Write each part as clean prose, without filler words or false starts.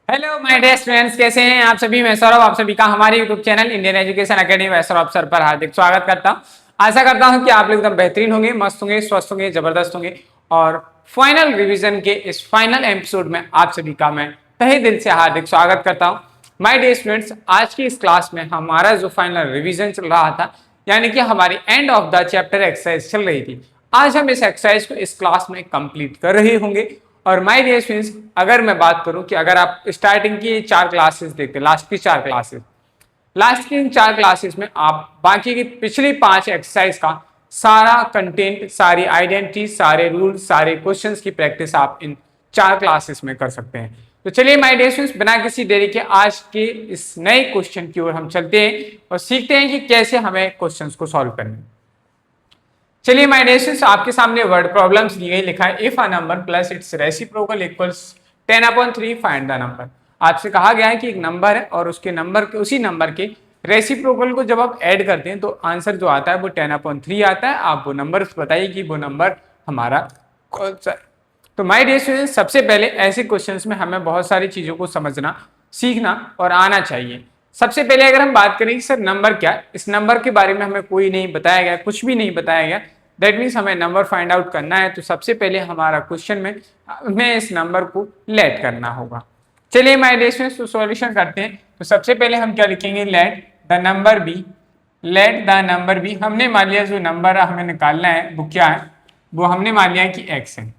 Hello my dear students, कैसे हैं आप सभी। मैं सौरभ आप सभी का हमारे YouTube channel Indian education academy में सौरभ सर पर हार्दिक स्वागत करता हूं। आशा करता हूं कि आप लोग एकदम बेहतरीन होंगे, मस्त होंगे, स्वस्थ होंगे, जबरदस्त होंगे। और फाइनल रिवीजन के इस फाइनल एपिसोड में आप सभी का मैं तहे दिल से हार्दिक स्वागत करता हूँ। माय डियर स्टूडेंट्स, आज की इस क्लास में हमारा जो फाइनल रिवीजन चल रहा था, यानी कि हमारी end of the chapter exercise चल रही थी, आज हम इस एक्सरसाइज को इस क्लास में कंप्लीट कर रहे होंगे। और माय डियर स्टूडेंट्स, अगर मैं बात करूं कि अगर आप स्टार्टिंग की 4 क्लासेस देखते, लास्ट की इन 4 क्लासेस में आप बाकी की पिछली 5 एक्सरसाइज का सारा कंटेंट, सारी आइडेंटिटी, सारे रूल, सारे क्वेश्चंस की प्रैक्टिस आप इन 4 क्लासेस में कर सकते हैं। तो चलिए माय डियर स्टूडेंट्स, बिना किसी देरी के आज के इस नए क्वेश्चन की ओर हम चलते हैं और सीखते हैं कि कैसे हमें क्वेश्चंस को सॉल्व करना है। चलिए माय डियर स्टूडेंट्स, आपके सामने वर्ड प्रॉब्लम्स दी गई, लिखा है if a number plus it's reciprocal equals 10/3 find the number. आपसे कहा गया है कि एक नंबर है और उसके नंबर के उसी नंबर के रेसिप्रोकल को जब आप ऐड करते हैं तो आंसर जो आता है वो 10/3 आता है। आप वो नंबर बताइए कि वो नंबर हमारा कौन सा है। तो माय डियर स्टूडेंट्स, सबसे पहले ऐसे क्वेश्चंस में हमें बहुत सारी चीजों को समझना, सीखना और आना चाहिए। सबसे पहले अगर हम बात करें कि सर नंबर क्या है, इस नंबर के बारे में हमें कोई नहीं बताया गया, कुछ भी नहीं बताया गया, दैट मीन्स हमें नंबर फाइंड आउट करना है। तो सबसे पहले हमारा क्वेश्चन में हमें इस नंबर को लेट करना होगा। चलिए माय डियर स्टूडेंट्स, तो सॉल्यूशन करते हैं। तो सबसे पहले हम क्या लिखेंगे, लेट द नंबर बी। हमने मान लिया जो नंबर हमें निकालना है वो क्या है, वो हमने मान लिया कि एक्स है।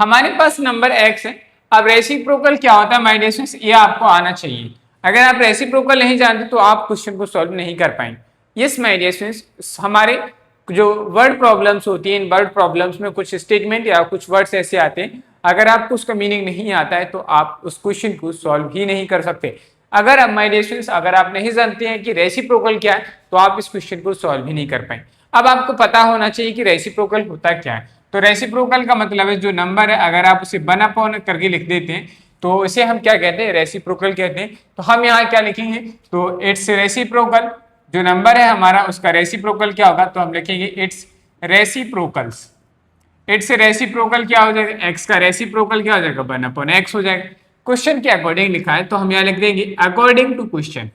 हमारे पास नंबर एक्स है। अब रेसिप्रोकल क्या होता है माय डियर स्टूडेंट्स, ये आपको आना चाहिए। अगर आप रेसिप्रोकल नहीं जानते तो आप क्वेश्चन को सॉल्व नहीं कर पाएंगे। यस माय डियर स्टूडेंट्स, हमारे जो वर्ड प्रॉब्लम्स होती हैं, इन वर्ड प्रॉब्लम्स में कुछ स्टेटमेंट या कुछ वर्ड्स ऐसे आते हैं, अगर आपको उसका मीनिंग नहीं आता है तो आप उस क्वेश्चन को सॉल्व ही नहीं कर सकते। अगर अब माय डियर स्टूडेंट्स, अगर आप नहीं जानते हैं कि रेसिप्रोकल क्या है तो आप इस क्वेश्चन को सॉल्व ही नहीं कर पाएंगे। अब आपको पता होना चाहिए कि रेसिप्रोकल होता क्या है। तो रेसिप्रोकल का मतलब है जो नंबर है अगर आप उसे 1/n करके लिख देते हैं तो इसे हम क्या कहते हैं, रेसिप्रोकल कहते हैं। तो हम यहाँ क्या लिखेंगे, तो इट्स रेसिप्रोकल, जो नंबर है हमारा उसका रेसिप्रोकल क्या होगा, तो हम लिखेंगे इट्स रेसिप्रोकल्स। इट्स रेसिप्रोकल क्या हो जाएगा, एक्स का रेसिप्रोकल क्या हो जाएगा, 1/x हो जाएगा। क्वेश्चन के अकॉर्डिंग लिखा है तो हम यहाँ लिख देंगे अकॉर्डिंग टू क्वेश्चन।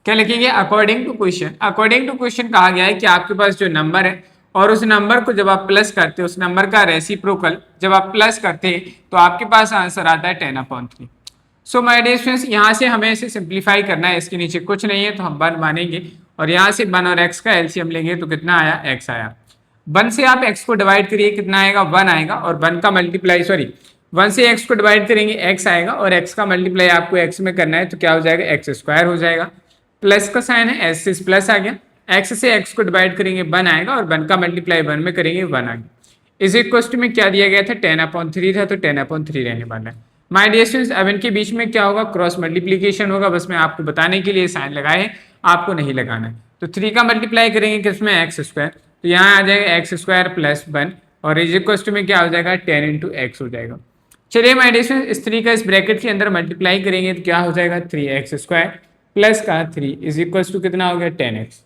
क्या लिखेंगे, according to question. According to question कहा गया है कि आपके पास जो नंबर है और उस नंबर को जब आप प्लस करते हैं, उस नंबर का रेसिप्रोकल जब आप प्लस करते हैं तो आपके पास आंसर आता है 10/3। सो माय डियर स्टूडेंट्स, यहाँ से हमें इसे सिंप्लीफाई करना है, इसके नीचे कुछ नहीं है तो हम 1 मानेंगे और यहाँ से 1 और x का एलसीएम लेंगे तो कितना आया, x आया। 1 से आप x को डिवाइड करिए, कितना आएगा, 1 आएगा। और 1 का मल्टीप्लाई 1 से x को डिवाइड करेंगे, x आएगा और x का मल्टीप्लाई आपको x में करना है तो क्या हो जाएगा, x² हो जाएगा। प्लस का साइन है, s से प्लस आ गया, x से x को डिवाइड करेंगे 1 आएगा और 1 का मल्टीप्लाई 1 में करेंगे 1 आ गया। इस इक्वल में क्या दिया गया था, 10/3 था तो 10/3 रहने वाला है। माय डियर स्टूडेंट्स, अब इनके बीच में क्या होगा, क्रॉस मल्टीप्लीकेशन होगा। बस मैं आपको बताने के लिए साइन लगाए हैं, आपको नहीं लगाना है। तो 3 का मल्टीप्लाई करेंगे किसमें, x², तो यहाँ आ जाएगा x² + 1 और इज इक्वल में क्या हो जाएगा, 10 × x हो जाएगा। चलिए माय डियर स्टूडेंट्स, इस 3 का इस ब्रैकेट के अंदर मल्टीप्लाई करेंगे तो क्या हो जाएगा, 3x² प्लस का 3 इज इक्वल टू कितना हो गया, 10x।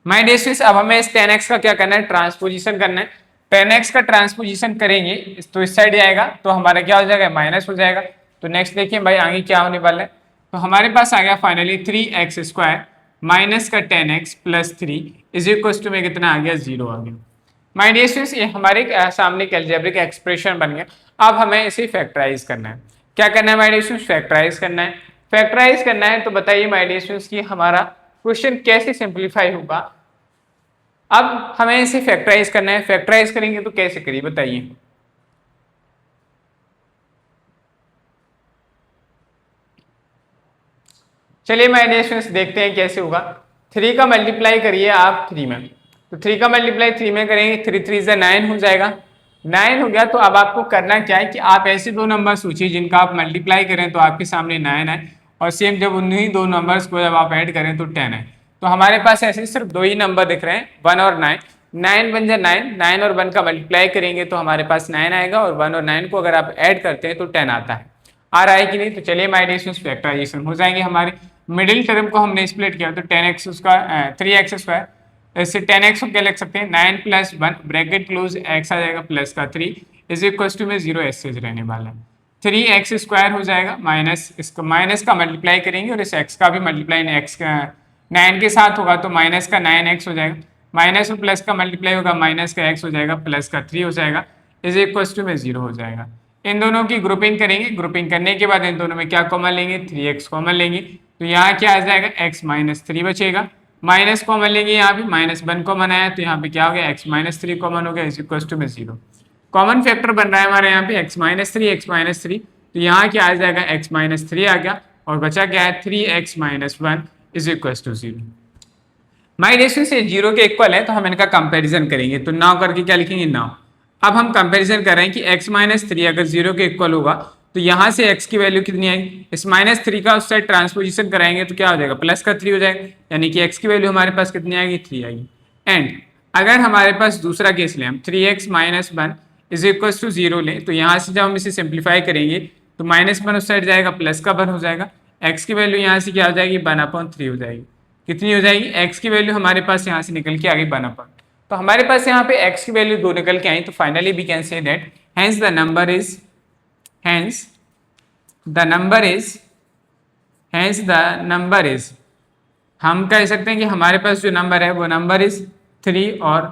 माय डियर स्टूडेंट्स, अब हमें इस 10x का क्या करना है, ट्रांसपोजिशन करना है। 10x का ट्रांसपोजिशन करेंगे तो इस साइड आएगा तो हमारा क्या हो जाएगा, माइनस हो जाएगा। तो नेक्स्ट देखिए भाई आगे क्या होने वाला है, तो हमारे पास आ गया फाइनली 3x² माइनस का 10x plus 3 is equal to में कितना आ गया, 0 आ गया। माय डियर स्टूडेंट्स, ये हमारे सामने अलजेब्रिक एक्सप्रेशन बन गया। अब हमें इसे फैक्टराइज करना है। क्या करना है माय डियर स्टूडेंट्स, फैक्टराइज करना है। फैक्टराइज करना है तो बताइए माय डियर स्टूडेंट्स कि हमारा क्वेश्चन कैसे सिंप्लीफाई होगा। अब हमें इसे फैक्टराइज करना है, फैक्टराइज करेंगे तो कैसे करिए बताइए। चलिए माय डियर स्टूडेंट्स देखते हैं कैसे होगा। 3 का मल्टीप्लाई करिए आप 3 में, तो 3 का मल्टीप्लाई 3 में करेंगे, 3 3 से 9 हो जाएगा। 9 हो गया तो अब आपको करना क्या है कि आप ऐसे दो नंबर सोचिए जिनका आप मल्टीप्लाई करें तो आपके सामने 9 है और सेम जब उन्हीं दो नंबर्स को जब आप ऐड करें तो 10 है। तो हमारे पास ऐसे सिर्फ 2 ही नंबर दिख रहे हैं, 1 और 9। 9 बन जाए 9 और 1 का मल्टीप्लाई करेंगे तो हमारे पास 9 आएगा और 1 और 9 को अगर आप ऐड करते हैं तो 10 आता है। आ रहा है कि नहीं, तो चलिए माय डियर स्टूडेंट्स फैक्टराइजेशन हो जाएंगे। हमारे मिडिल टर्म को हमने स्प्लिट किया तो 10x उसका 3x², इससे 10x को क्या लिख सकते हैं, 9 + 1 ब्रैकेट क्लोज x आ जाएगा प्लस का 3 इज इक्वल टू में 0 एसेज रहने वाला है। 3x² हो जाएगा, माइनस इसको माइनस का मल्टीप्लाई करेंगे और इस x का भी मल्टीप्लाई x का 9 के साथ होगा तो माइनस का 9x हो जाएगा, माइनस और प्लस का मल्टीप्लाई होगा, माइनस का x हो जाएगा, प्लस का 3 हो जाएगा, इज इक्वल टू में 0 हो जाएगा। इन दोनों की ग्रुपिंग करेंगे, ग्रुपिंग करने के बाद इन दोनों में क्या कॉमन लेंगे, 3x कॉमन लेंगे, तो यहाँ क्या आ जाएगा, x माइनस 3 बचेगा, माइनस कॉमन लेंगे, यहाँ पे माइनस 1 कॉमन आया तो यहाँ पे क्या हो गया, x माइनस 3 कॉमन हो गया, इज इक्वल टू में 0। कॉमन फैक्टर बन रहा है हमारे यहाँ पे x माइनस 3, तो यहाँ क्या आ जाएगा, x माइनस 3 आ गया और बचा क्या है 3x minus 1 is equal to 0। My ratio से 0 के इक्वल है तो हम इनका कंपैरिजन करेंगे, तो नाउ करके क्या लिखेंगे, नाउ। अब हम कंपैरिजन कर रहे हैं कि x माइनस 3 अगर 0 के इक्वल होगा तो यहाँ से x की वैल्यू कितनी आएगी, इस माइनस 3 का उस साइड ट्रांसपोजिशन कराएंगे तो क्या हो जाएगा, प्लस का 3 हो जाएगा, यानी कि x की वैल्यू हमारे पास कितनी आएगी, 3 आएगी। एंड अगर हमारे पास दूसरा केस लें हम 3x minus 1 is equal to 0 लें, तो यहाँ से जब हम इसे सिंप्लीफाई करेंगे तो माइनस 1 उस साइड जाएगा, प्लस का 1 हो जाएगा, x की वैल्यू यहाँ से क्या हो जाएगी, 1/3 हो जाएगी। कितनी हो जाएगी, x की वैल्यू हमारे पास यहाँ से निकल के आ गई 1/, तो हमारे पास यहाँ पे x की वैल्यू 2 निकल के आई, तो finally we can say that hence the number is हम कह सकते हैं कि हमारे पास जो नंबर है वो नंबर इज 3 और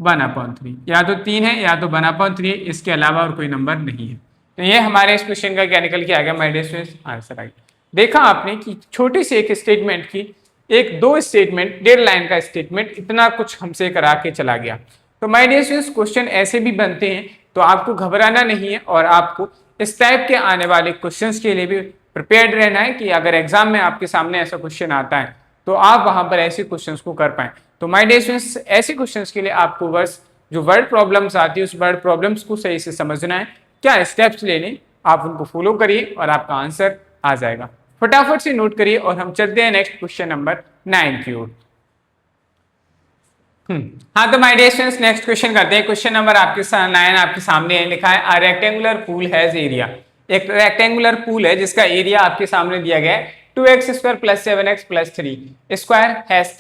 1/3, या तो 3 है या तो 1/3 है, इसके अलावा और कोई नंबर नहीं है। तो ये हमारे इस क्वेश्चन का क्या निकल के आ गया, माय डियर स्टूडेंट्स, आंसर आ गया। देखा आपने कि छोटी सी एक स्टेटमेंट की, एक दो स्टेटमेंट, 1.5 लाइन का स्टेटमेंट इतना कुछ हमसे करा के चला गया। तो माय डियर स्टूडेंट्स क्वेश्चन ऐसे भी बनते हैं, तो आपको घबराना नहीं है और आपको इस टाइप के आने वाले क्वेश्चंस के लिए भी प्रिपेयर्ड रहना है कि अगर एग्जाम में आपके सामने ऐसा क्वेश्चन आता है तो आप वहां पर ऐसे क्वेश्चंस को कर पाएं। तो माय डियर स्टूडेंट्स ऐसे क्वेश्चंस के लिए आपको बस जो वर्ड प्रॉब्लम्स आती है उस वर्ड प्रॉब्लम्स को सही से समझना है, क्या स्टेप्स लेने, आप उनको फॉलो करिए और आपका आंसर आ जाएगा। फटाफट से नोट करिए और हम चलते हैं नेक्स्ट क्वेश्चन नंबर 9 की ओर। हाँ तो my dear students next question करते हैं। क्वेश्चन नंबर आपके 9 आपके सामने है, लिखा है a rectangular pool has area. एक रेक्टेंगुलर पूल है जिसका एरिया आपके सामने दिया गया है 2x² + 7x + 3 स्क्वायर हैश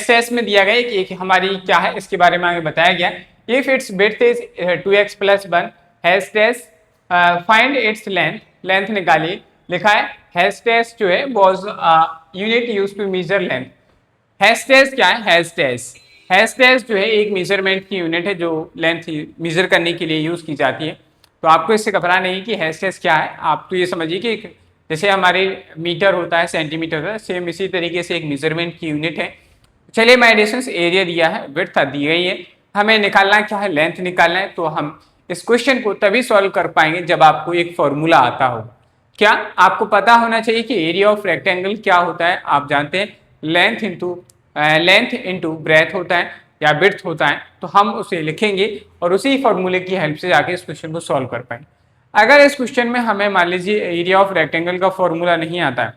टैश में दिया गया है कि हमारी क्या है, इसके बारे में आगे बताया गया। If its width is 2x + 1 हैश टैश फाइंड इट्स लेंथ निकालिए। लिखा है हैश टैश जो है was unit used to measure length. हैश टैश क्या है, हैश टैश जो है एक मेजरमेंट की यूनिट है जो लेंथ मेजर करने के लिए यूज की जाती है। तो आपको इससे घबराना नहीं कि हैश टैश क्या है, आप तो ये समझिए कि जैसे हमारे मीटर होता है, सेंटीमीटर होता है, सेम इसी तरीके से एक मेजरमेंट की यूनिट है। चलिए माय डियर स्टूडेंट्स एरिया दिया है, विड्थ दी गई है, हमें निकालना क्या है, लेंथ निकालना है। तो हम इस क्वेश्चन को तभी सॉल्व कर पाएंगे जब आपको एक फॉर्मूला आता हो। क्या आपको पता होना चाहिए कि एरिया ऑफ रेक्टेंगल क्या होता है, आप जानते हैं लेंथ इंटू ब्रेथ होता है या विड्थ होता है, तो हम उसे लिखेंगे और उसी फॉर्मूले की हेल्प से जाके इस क्वेश्चन को सॉल्व कर पाएंगे। अगर इस क्वेश्चन में हमें मान लीजिए एरिया ऑफ रेक्टेंगल का फॉर्मूला नहीं आता है,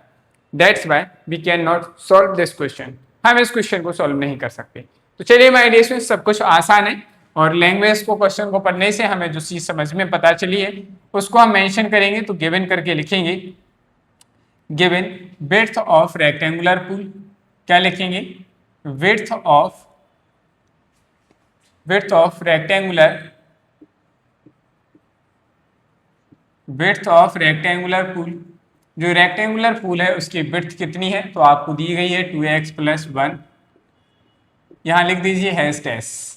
that's why we can not solve this question, हम इस क्वेश्चन को सॉल्व नहीं कर सकते। तो चलिए माय डियर स्टूडेंट्स सब कुछ आसान है और लैंग्वेज को क्वेश्चन को पढ़ने से हमें जो चीज समझ में पता चली है उसको हम मेंशन करेंगे। तो गिवन करके लिखेंगे, given width of rectangular pool, क्या लिखेंगे, विड्थ ऑफ रेक्टेंगुलर पूल, जो रेक्टेंगुलर पूल है उसकी विड्थ कितनी है, तो आपको दी गई है 2x + 1, यहां लिख दीजिए हैश टैश,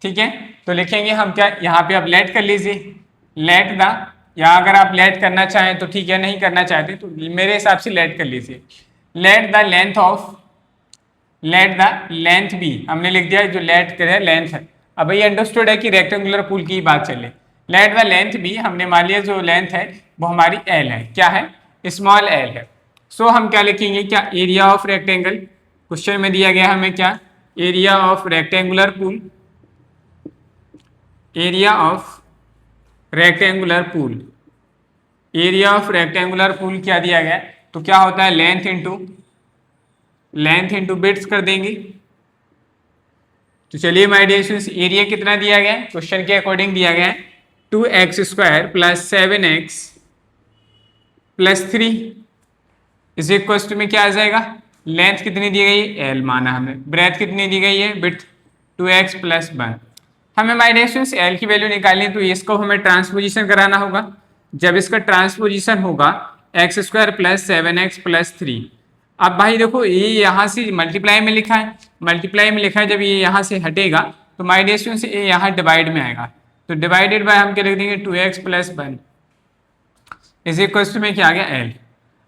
ठीक है। तो लिखेंगे हम क्या, यहाँ पे आप लेट कर लीजिए, लेट द, या अगर आप लेट करना चाहें तो ठीक है, नहीं करना चाहते तो मेरे हिसाब से लेट कर लीजिए। लेट द लेंथ भी हमने लिख दिया, जो लेट करे लेंथ है। अब ये अंडरस्टूड है कि रेक्टेंगुलर पूल की बात चले। लेट द लेंथ भी हमने मान लिया जो लेंथ है वो हमारी एल है, क्या है, स्मॉल एल है। सो हम क्या लिखेंगे, क्या एरिया ऑफ रेक्टेंगल, क्वेश्चन में दिया गया हमें क्या, area of rectangular pool, area of rectangular pool क्या दिया गया, तो क्या होता है लेंथ इंटू बिट्स कर देंगे। तो चलिए माय डियर स्टूडेंट्स एरिया कितना दिया गया है, क्वेश्चन के अकॉर्डिंग दिया गया है 2x² + 7x + 3 is equal to में क्या आ जाएगा, लेंथ कितनी दी गई है, l माना हमने, ब्रेथ कितनी दी गई है, विड्थ 2x + 1, हमें माय डियर स्टूडेंट्स एल की वैल्यू निकालनी है, तो इसको हमें ट्रांसपोजिशन कराना होगा। जब इसका ट्रांसपोजिशन होगा x square plus 7x plus 3। अब भाई देखो ये यहाँ से मल्टीप्लाई में लिखा है, मल्टीप्लाई में लिखा है, जब ये यहाँ से हटेगा तो माय डियर स्टूडेंट्स ये यहाँ डिवाइड में आएगा, तो डिवाइडेड बाय हम क्या लिख देंगे 2x plus 1 is equal to में क्या आ गया एल।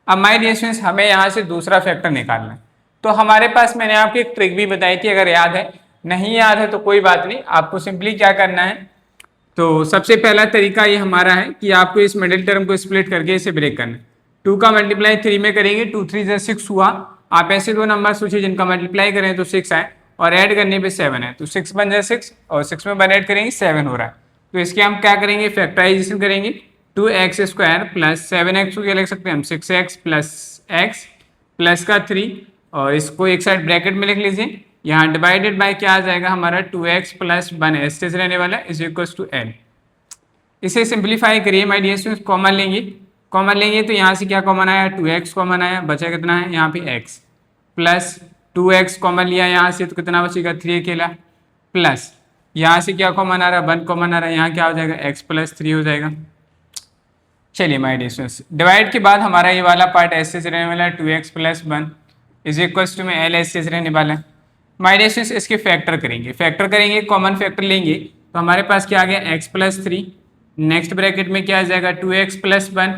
अब माय डियर स्टूडेंट्स हमें यहाँ से दूसरा फैक्टर निकालना है, तो हमारे पास मैंने आपको एक ट्रिक भी बताई थी, अगर याद है, नहीं याद है तो कोई बात नहीं, आपको सिंपली क्या करना है, तो सबसे पहला तरीका ये हमारा है कि आपको इस मिडिल टर्म को स्प्लिट करके इसे ब्रेक करना है। 2 का मल्टीप्लाई 3 में करेंगे, 2 3 6 हुआ। आप ऐसे दो नंबर सोचिए जिनका मल्टीप्लाई करें तो 6 आए और ऐड करने पे 7 है, तो 6 बन जाए 6 और 6 में 1 ऐड करेंगे 7 हो रहा है। तो इसके हम क्या करेंगे, फैक्टराइजेशन करेंगे। 2x स्क्वायर प्लस 7x को क्या लिख सकते हैं हम 6x प्लस x प्लस का 3 और इसको एक साइड ब्रैकेट में लिख लीजिए। यहाँ डिवाइडेड बाय क्या आ जाएगा हमारा 2x प्लस 1 एस्टेज रहने वाला इज इक्वल टू एल। इसे सिंप्लीफाई करिए माय डियर स्टूडेंट्स, कॉमन लेंगे, कॉमन लेंगे तो यहाँ से क्या कॉमन आया 2x कॉमन आया, बचा कितना है यहाँ पे x प्लस 2x कॉमन लिया यहाँ से तो कितना बचेगा 3 अकेला, प्लस यहाँ से क्या कॉमन आ रहा है 1 कॉमन आ रहा है, यहाँ क्या हो जाएगा x प्लस 3 हो जाएगा। चलिए माय डियर स्टूडेंट्स डिवाइड के बाद हमारा ये वाला पार्ट एस्टेज रहने वाला है 2x plus 1 is equal to में एल एस्टेज रहने वाला है। माय डियर स्टूडेंट्स इसके फैक्टर करेंगे, फैक्टर करेंगे कॉमन फैक्टर लेंगे तो हमारे पास क्या आ गया x प्लस 3, नेक्स्ट ब्रैकेट में क्या आ जाएगा 2x प्लस 1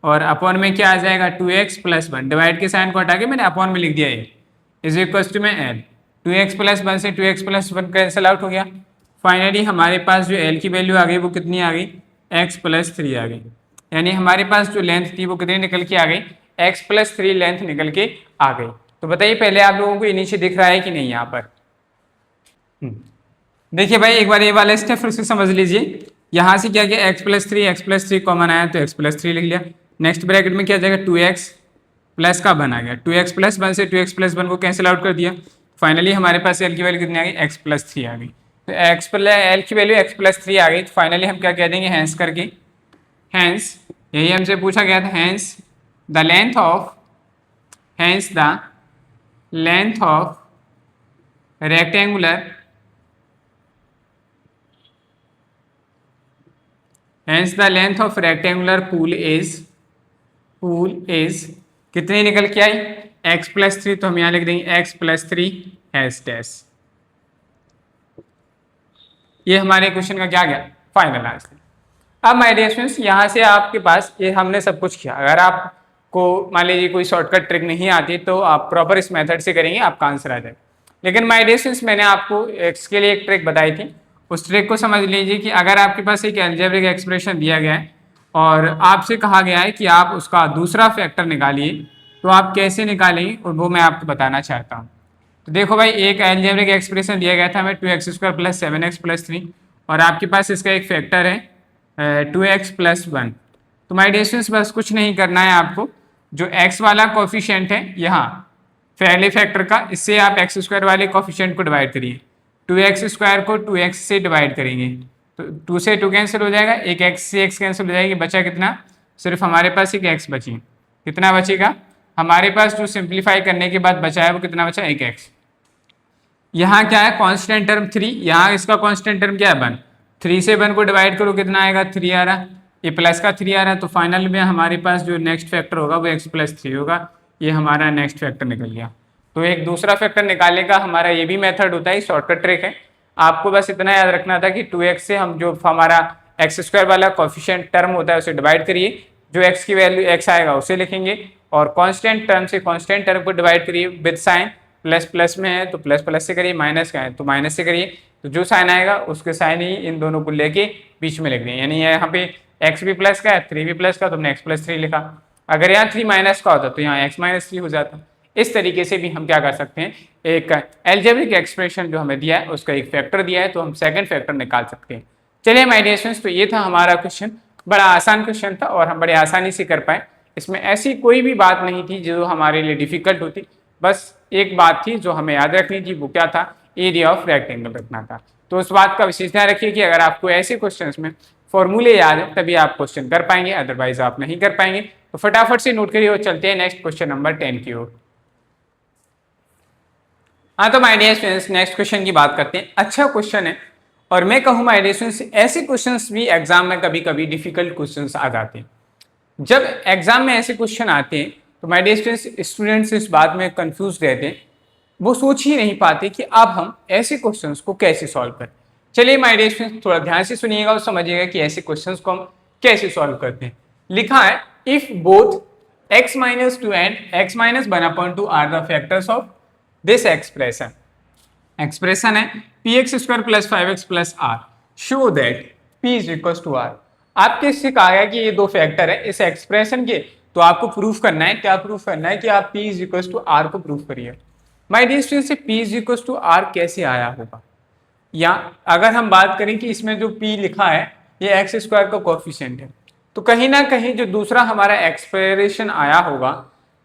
और अपॉन में क्या आ जाएगा 2x प्लस 1, डिवाइड के साइन को हटा के मैंने अपॉन में लिख दिया ये इज इक्वल टू में एल। 2x प्लस 1 से 2x प्लस 1 कैंसिल आउट हो गया। फाइनली हमारे पास जो एल की वैल्यू आ गई वो कितनी आ गई x प्लस 3 आ गई, यानी हमारे पास जो लेंथ थी वो कितनी निकल के आ गई x प्लस 3 लेंथ निकल के आ गई। तो बताइए पहले आप लोगों को ये नीचे दिख रहा है कि नहीं यहाँ पर। देखिए भाई एक बार ये वाला स्टेप फिर से समझ लीजिए, यहाँ से क्या किया x प्लस 3 कॉमन आया तो x प्लस 3 लिख लिया, नेक्स्ट ब्रैकेट में क्या जाएगा 2x प्लस का 1 आ गया, 2x प्लस 1 से 2x प्लस 1 को कैंसिल आउट कर दिया। फाइनली हमारे पास एल की वैल्यू कितनी आ गई x प्लस 3 आ गई, तो एल की वैल्यू x प्लस 3 आ गई। तो फाइनली हम क्या कह देंगे हैंस करके, हैंस यही हमसे पूछा गया था, hence the length of, hence the length of rectangular, hence the length of rectangular pool is कितनी निकल के आई x प्लस 3, तो हम यहाँ लिख देंगे x प्लस 3 हैश डैश। ये हमारे क्वेश्चन का क्या गया फाइनल आंसर। अब माय डियर स्टूडेंट्स यहाँ से आपके पास ये हमने सब कुछ किया, अगर आपको मान लीजिए कोई शॉर्टकट ट्रिक नहीं आती तो आप प्रॉपर इस मेथड से करेंगे आपका आंसर आ जाएगा। लेकिन माय डियर स्टूडेंट्स मैंने आपको इसके लिए एक ट्रिक बताई थी, उस ट्रिक को समझ लीजिए कि अगर आपके पास एक अलजेब्रिक एक्सप्रेशन दिया गया है और आपसे कहा गया है कि आप उसका दूसरा फैक्टर निकालिए, तो आप कैसे निकालेंगे और वो मैं आपको बताना चाहता हूँ। तो देखो भाई एक अलजेब्रिक एक्सप्रेशन दिया गया था हमें 2x square plus 7x plus 3 और आपके पास इसका एक फैक्टर है 2x प्लस 1। तो माय डियर स्टूडेंट्स बस कुछ नहीं करना है आपको, जो x वाला कोफिशिएंट है यहाँ पहले फैक्टर का, इससे आप x स्क्वायर वाले कोफिशिएंट को डिवाइड करिए, 2x स्क्वायर को 2x से डिवाइड करेंगे तो 2 से 2 कैंसिल हो जाएगा, एक x से x कैंसिल हो जाएगी, बचा कितना सिर्फ हमारे पास एक x बची, कितना बचेगा हमारे पास जो सिंप्लीफाई करने के बाद बचा है वो कितना बचा एक x। यहाँ क्या है कांस्टेंट टर्म 3, यहाँ इसका कांस्टेंट टर्म क्या है 1, 3 से 1 को डिवाइड करो कितना आएगा 3 आ रहा, ये प्लस का 3 आ रहा है, तो फाइनल में हमारे पास जो नेक्स्ट फैक्टर होगा वो x प्लस 3 होगा, ये हमारा नेक्स्ट फैक्टर निकल गया। तो एक दूसरा फैक्टर निकालने का हमारा ये भी मेथड होता है, शॉर्टकट ट्रिक है। आपको बस इतना याद रखना था कि 2x से हम जो हमारा x स्क्वायर वाला कोफिशिएंट टर्म होता है उसे डिवाइड करिए, जो x की वैल्यू x आएगा उसे लिखेंगे और कांस्टेंट टर्म से कांस्टेंट टर्म को डिवाइड करिए विद साइन, प्लस प्लस में है तो प्लस प्लस से करिए, माइनस का है तो माइनस से करिए, तो जो साइन आएगा उसके साइन ही इन दोनों को लेके बीच में लिख दें, यानी यहाँ पे x भी प्लस का है 3 भी प्लस का तो हमने x प्लस 3 लिखा, अगर यहाँ 3 माइनस का होता तो यहाँ x माइनस 3 हो जाता। इस तरीके से भी हम क्या कर सकते हैं, एक अलजेब्रिक एक्सप्रेशन जो हमें दिया है उसका एक फैक्टर दिया है तो हम सेकंड फैक्टर निकाल सकते हैं। चलिए माय डियर स्टूडेंट्स तो ये था हमारा क्वेश्चन, बड़ा आसान क्वेश्चन था और हम बड़े आसानी से कर पाए, इसमें ऐसी कोई भी बात नहीं थी जो हमारे लिए डिफिकल्ट होती, बस एक बात थी जो हमें याद रखनी थी, वो क्या था एरिया ऑफ रेक्टेंगल रखना था। तो उस बात का विशेष ध्यान रखिए कि अगर आपको ऐसे क्वेश्चन में फॉर्मूले याद है तभी आप क्वेश्चन कर पाएंगे, अदरवाइज आप नहीं कर पाएंगे। तो फटाफट से नोट करिए और चलते हैं नेक्स्ट क्वेश्चन नंबर 10 की ओर। हाँ तो my dear students next question की बात करते हैं, अच्छा क्वेश्चन है और मैं कहूँ माय डियर स्टूडेंट्स, ऐसे क्वेश्चंस भी एग्जाम में कभी कभी डिफिकल्ट क्वेश्चंस आ जाते हैं। जब एग्जाम में ऐसे क्वेश्चन आते हैं तो माय डियर स्टूडेंट्स इस बात में कंफ्यूज रहते हैं, वो सोच ही नहीं पाते कि अब हम ऐसे क्वेश्चंस को कैसे सॉल्व करें। चलिए माय डियर स्टूडेंट्स, थोड़ा ध्यान से सुनिएगा और समझिएगा कि ऐसे क्वेश्चंस को हम कैसे सॉल्व करते हैं। लिखा है if both x minus 2 and x minus 1/2 are the factors of this expression. Expression है px square plus 5x plus r, show that p is equal to r। आपके इससे कहा गया कि ये दो फैक्टर है इस एक्सप्रेशन के, तो आपको प्रूफ करना है, क्या प्रूफ करना है कि आप p is equal to r को प्रूफ करिए। माय डियर स्टूडेंट, से p is equal to r कैसे आया होगा, या अगर हम बात करें कि इसमें जो p लिखा है ये x स्क्वायर का कोफिशिएंट है, तो कहीं ना कहीं जो दूसरा हमारा एक्सप्रेशन आया होगा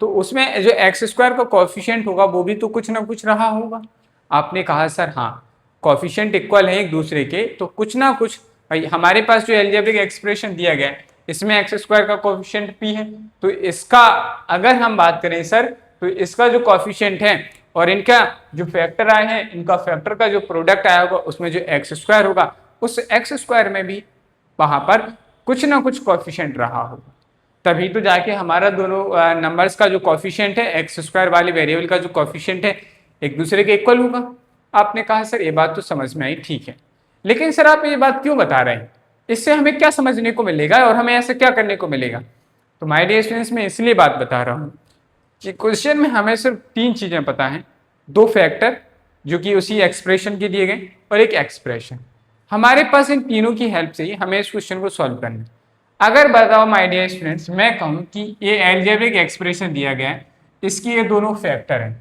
तो उसमें जो एक्स स्क्वायर का कोफिशिएंट होगा वो भी तो कुछ ना कुछ रहा होगा। आपने कहा सर हाँ कोफिशिएंट इक्वल है एक दूसरे के, तो कुछ ना कुछ भाई हमारे पास जो अलजेब्रिक एक्सप्रेशन दिया गया है इसमें एक्स स्क्वायर का कोफिशिएंट p है, तो इसका अगर हम बात करें सर तो इसका जो कोफिशिएंट है और इनका जो फैक्टर आए हैं, इनका फैक्टर का जो प्रोडक्ट आया होगा उसमें जो एक्स स्क्वायर होगा उस एक्स स्क्वायर में भी वहां पर कुछ ना कुछ कोफिशिएंट रहा होगा, तभी तो जाके हमारा दोनों नंबर्स का जो कोफिशिएंट है एक्स स्क्वायर वाले वेरिएबल का जो कोफिशिएंट है एक दूसरे के इक्वल होगा। आपने कहा सर ये बात तो समझ में आई, ठीक है, लेकिन सर आप ये बात क्यों बता रहे हैं, इससे हमें क्या समझने को मिलेगा और हमें ऐसे क्या करने को मिलेगा। तो माय डियर स्टूडेंट्स, मैं इसलिए बात बता रहा हूँ कि क्वेश्चन में हमें सिर्फ तीन चीजें पता है, दो फैक्टर जो कि उसी एक्सप्रेशन के दिए गए और एक एक्सप्रेशन। हमारे पास इन तीनों की हेल्प से ही हमें इस क्वेश्चन को सॉल्व करना है। अगर बताओ माय डियर स्टूडेंट्स, मैं कहूँ कि ये अलजेब्रिक एक्सप्रेशन दिया गया है, इसकी ये दोनों फैक्टर हैं,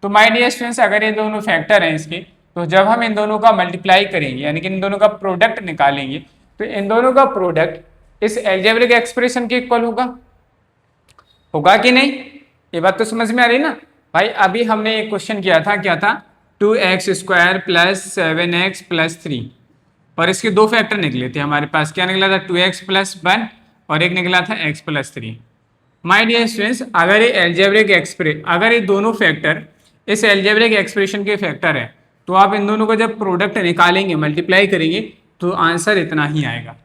तो माय डियर स्टूडेंट्स अगर ये दोनों फैक्टर हैं इसके, तो जब हम इन दोनों का मल्टीप्लाई करेंगे यानी कि इन दोनों का प्रोडक्ट निकालेंगे तो इन दोनों का प्रोडक्ट इस अलजेब्रिक एक्सप्रेशन के इक्वल होगा, होगा कि नहीं। ये बात तो समझ में आ रही ना भाई। अभी हमने एक क्वेश्चन किया था, क्या था, 2x square plus 7x plus 3 और इसके दो फैक्टर निकले थे हमारे पास, क्या निकला था 2x प्लस 1 और एक निकला था x plus 3। My dear students, अगर ये अलजेब्रिक अगर ये दोनों फैक्टर इस अलजेब्रिक एक्सप्रेशन के फैक्टर है तो आप इन दोनों का जब प्रोडक्ट निकालेंगे मल्टीप्लाई करेंगे तो आंसर इतना ही आएगा।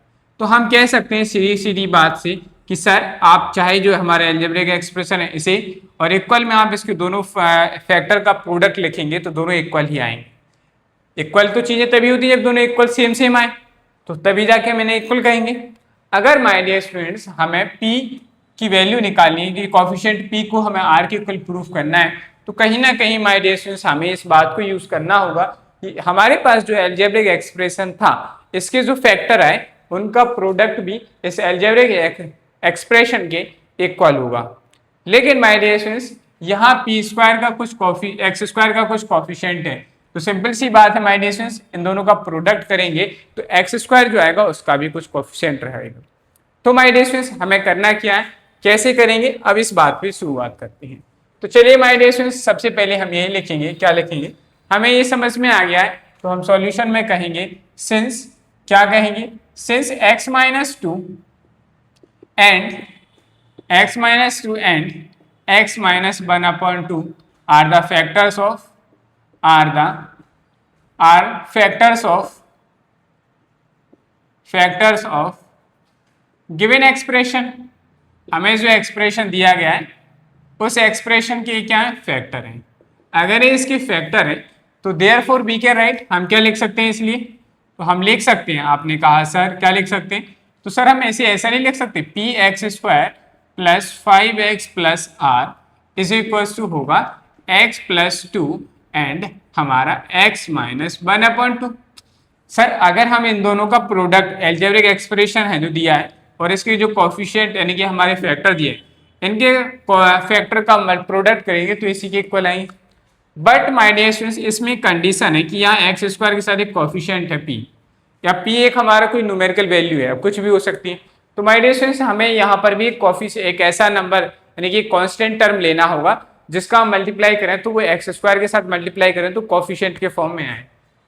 तो हम कह सकते हैं सीधी सीधी बात से कि सर आप चाहे जो हमारे अलजेब्रिक एक्सप्रेशन है इसे और इक्वल में आप इसके दोनों फैक्टर का प्रोडक्ट लिखेंगे तो दोनों इक्वल ही आएंगे। इक्वल तो चीजें तभी होती है जब दोनों इक्वल सेम सेम आए, तो तभी जाके मैंने इक्वल कहेंगे। अगर माय डियर स्टूडेंट्स हमें p की वैल्यू निकालनी है कि कोफिशिएंट p को हमें r के इक्वल प्रूफ करना है, तो कहीं ना कहीं माय डियर स्टूडेंट्स हमें इस बात को यूज करना होगा कि हमारे पास जो अलजेब्रिक एक्सप्रेशन था इसके जो फैक्टर आए उनका प्रोडक्ट भी इस अलजेब्रिक एक्सप्रेशन के इक्वल होगा। लेकिन माय डियर स्टूडेंट्स यहाँ p स्क्वायर का कुछ एक्स स्क्वायर का कुछ कोफिशिएंट है, तो सिंपल सी बात है माय डियर स्टूडेंट्स, इन दोनों का प्रोडक्ट करेंगे तो एक्स स्क्वायर जो आएगा उसका भी कुछ कोफिशिएंट रहेगा। तो माय डियर स्टूडेंट्स हमें करना क्या है, कैसे करेंगे, अब इस बात पे शुरुआत करते हैं। तो चलिए माय डियर स्टूडेंट्स सबसे पहले हम यही लिखेंगे, क्या लिखेंगे, हमें ये समझ में आ गया है तो हम सॉल्यूशन में कहेंगे सिंस, क्या कहेंगे, since x minus 2 and x minus 2 and x minus 1/2 are the factors of factors of given expression। हमें जो एक्सप्रेशन दिया गया है उस एक्सप्रेशन के क्या है, फैक्टर हैं। अगर ये इसके फैक्टर है तो देयरफॉर वी कैन राइट, हम क्या लिख सकते हैं इसलिए, तो हम लिख सकते हैं, आपने कहा सर क्या लिख सकते हैं, तो सर हम ऐसा नहीं लिख सकते, px square plus 5x plus r is equal to होगा x प्लस 2 एंड हमारा x माइनस 1/2। सर अगर हम इन दोनों का प्रोडक्ट अलजेब्रिक एक्सप्रेशन है जो दिया है और इसके जो कोफिशिएंट यानी कि हमारे फैक्टर दिए इनके फैक्टर का प्रोडक्ट करेंगे तो इसी के इक्वल आएंगे। बट माय डियर स्टूडेंट्स इसमें कंडीशन है कि यहाँ एक्स स्क्वायर के साथ एक कोफिशिएंट है p, या p एक हमारा कोई न्यूमेरिकल वैल्यू है, कुछ भी हो सकती है। तो माय डियर स्टूडेंट्स हमें यहाँ पर भी एक ऐसा नंबर यानी कि कांस्टेंट टर्म लेना होगा जिसका हम मल्टीप्लाई करें तो वो एक्स स्क्वायर के साथ मल्टीप्लाई करें तो कोफिशिएंट के फॉर्म में आए।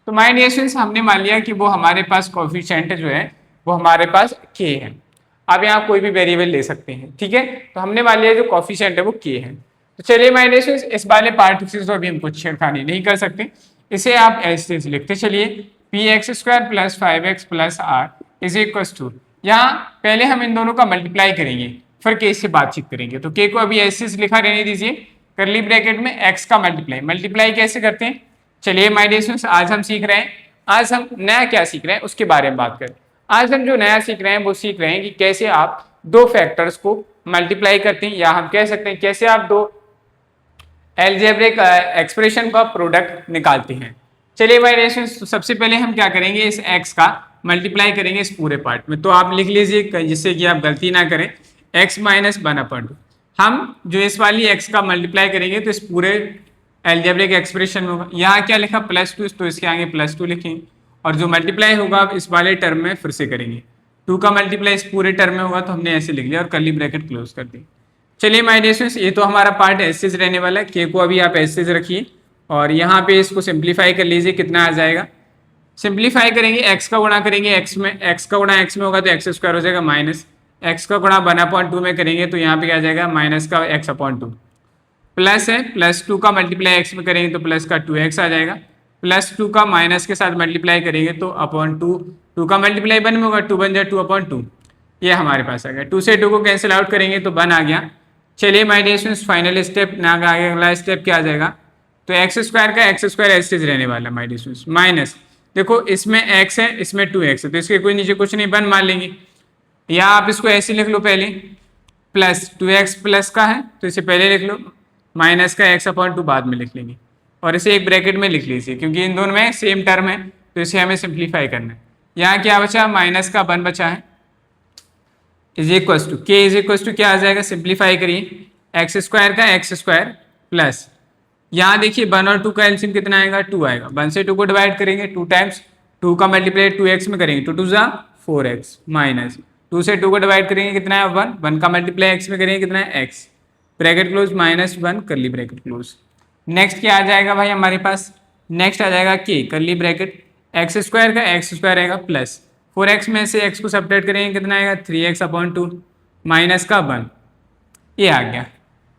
तो माय डियर स्टूडेंट्स हमने मान लिया कि वो हमारे पास कोफिशिएंट जो है वो हमारे पास k है। आप यहाँ कोई भी वेरिएबल ले सकते हैं, ठीक है, तो हमने मान लिया जो कोफिशिएंट है वो k है। तो चलिए माय डियर स्टूडेंट्स इस वाले पार्ट से तो अभी हम कुछ छेड़खानी नहीं कर सकते, इसे आप ऐसे लिखते चलिए p x square plus 5x plus r is equal to, यहाँ पहले हम इन दोनों का मल्टीप्लाई करेंगे फिर के से बातचीत करेंगे। तो के को अभी ऐसे लिखा रहने दीजिए, करली ब्रैकेट में x का मल्टीप्लाई कैसे करते हैं। चलिए माय डियर स्टूडेंट्स, आज हम सीख रहे हैं, आज हम नया क्या सीख रहे हैं उसके बारे में बात करें। आज हम जो नया सीख रहे हैं वो सीख रहे हैं कि कैसे आप दो फैक्टर्स को मल्टीप्लाई करते हैं, या हम कह सकते हैं कैसे आप दो अलजेब्रिक एक्सप्रेशन का प्रोडक्ट निकालते हैं। चलिए माय डियर स्टूडेंट्स, तो सबसे पहले हम क्या करेंगे, इस x का मल्टीप्लाई करेंगे इस पूरे पार्ट में। तो आप लिख लीजिए जिससे कि आप गलती ना करें, x माइनस 1/2। हम जो इस वाली x का मल्टीप्लाई करेंगे तो इस पूरे अलजेब्रिक एक्सप्रेशन में होगा। यहाँ क्या लिखा +2, तो इसके आगे +2 लिखेंगे, और जो मल्टीप्लाई होगा आप इस वाले टर्म में फिर से करेंगे। 2 का मल्टीप्लाई इस पूरे टर्म में होगा, तो हमने ऐसे लिख लिया और कर्ली ब्रैकेट क्लोज कर दी। चलिए माय डियर स्टूडेंट्स, ये तो हमारा पार्ट ऐसे रहने वाला है। के को अभी आप ऐसे रखिए और यहाँ पे इसको सिंप्लीफाई कर लीजिए, कितना आ जाएगा। सिंप्लीफाई करेंगे, x का गुणा करेंगे x में, x का गुणा x में होगा तो x² हो जाएगा, माइनस x का गुणा 1/2 में करेंगे तो यहाँ पे क्या आ जाएगा, माइनस का x/2 प्लस है, +2 का मल्टीप्लाई x में करेंगे तो प्लस का 2x आ जाएगा, +2 का माइनस के साथ मल्टीप्लाई करेंगे तो /2, 2 का मल्टीप्लाई 1 में होगा, 2 बन जाए 2/2, ये हमारे पास आ गया। 2 से 2 को कैंसिल आउट करेंगे तो 1 आ गया। चलिए my dear students, final step ना आगे अगला स्टेप क्या आ जाएगा, तो x² का x² ऐसे रहने वाला है माय डियर स्टूडेंट्स, माइनस देखो इसमें x है इसमें 2x है तो इसके कोई नीचे कुछ नहीं, 1 मान लेंगे, या आप इसको ऐसे लिख लो पहले, प्लस 2x प्लस का है तो इसे पहले लिख लो, माइनस का x/2 बाद में लिख लेंगे, और इसे एक ब्रैकेट में लिख लीजिए क्योंकि इन दोनों में सेम टर्म है तो इसे हमें सिंप्लीफाई करना है। यहाँ क्या बचा, माइनस का 1 बचा है, इज इक्वल टू के इज इक्वल टू क्या आ जाएगा, सिंप्लीफाई करिए, x² का x² प्लस, यहाँ देखिए 1 और 2 का एलसीएम कितना आएगा, 2 आएगा, 1 से 2 को डिवाइड करेंगे 2 टाइम्स, 2 का मल्टीप्लाई 2x में करेंगे 2 2 जा 4x, माइनस 2 से 2 को डिवाइड करेंगे कितना है 1, 1 का मल्टीप्लाई x में करेंगे कितना है x, ब्रैकेट क्लोज -1 करली ब्रैकेट क्लोज। नेक्स्ट क्या आ जाएगा भाई हमारे पास, नेक्स्ट आ जाएगा के करली ब्रैकेट x² का x² आएगा प्लस 4x में से x को सब्ट्रैक्ट करेंगे कितना आएगा 3x/2 माइनस का 1, ये आ गया।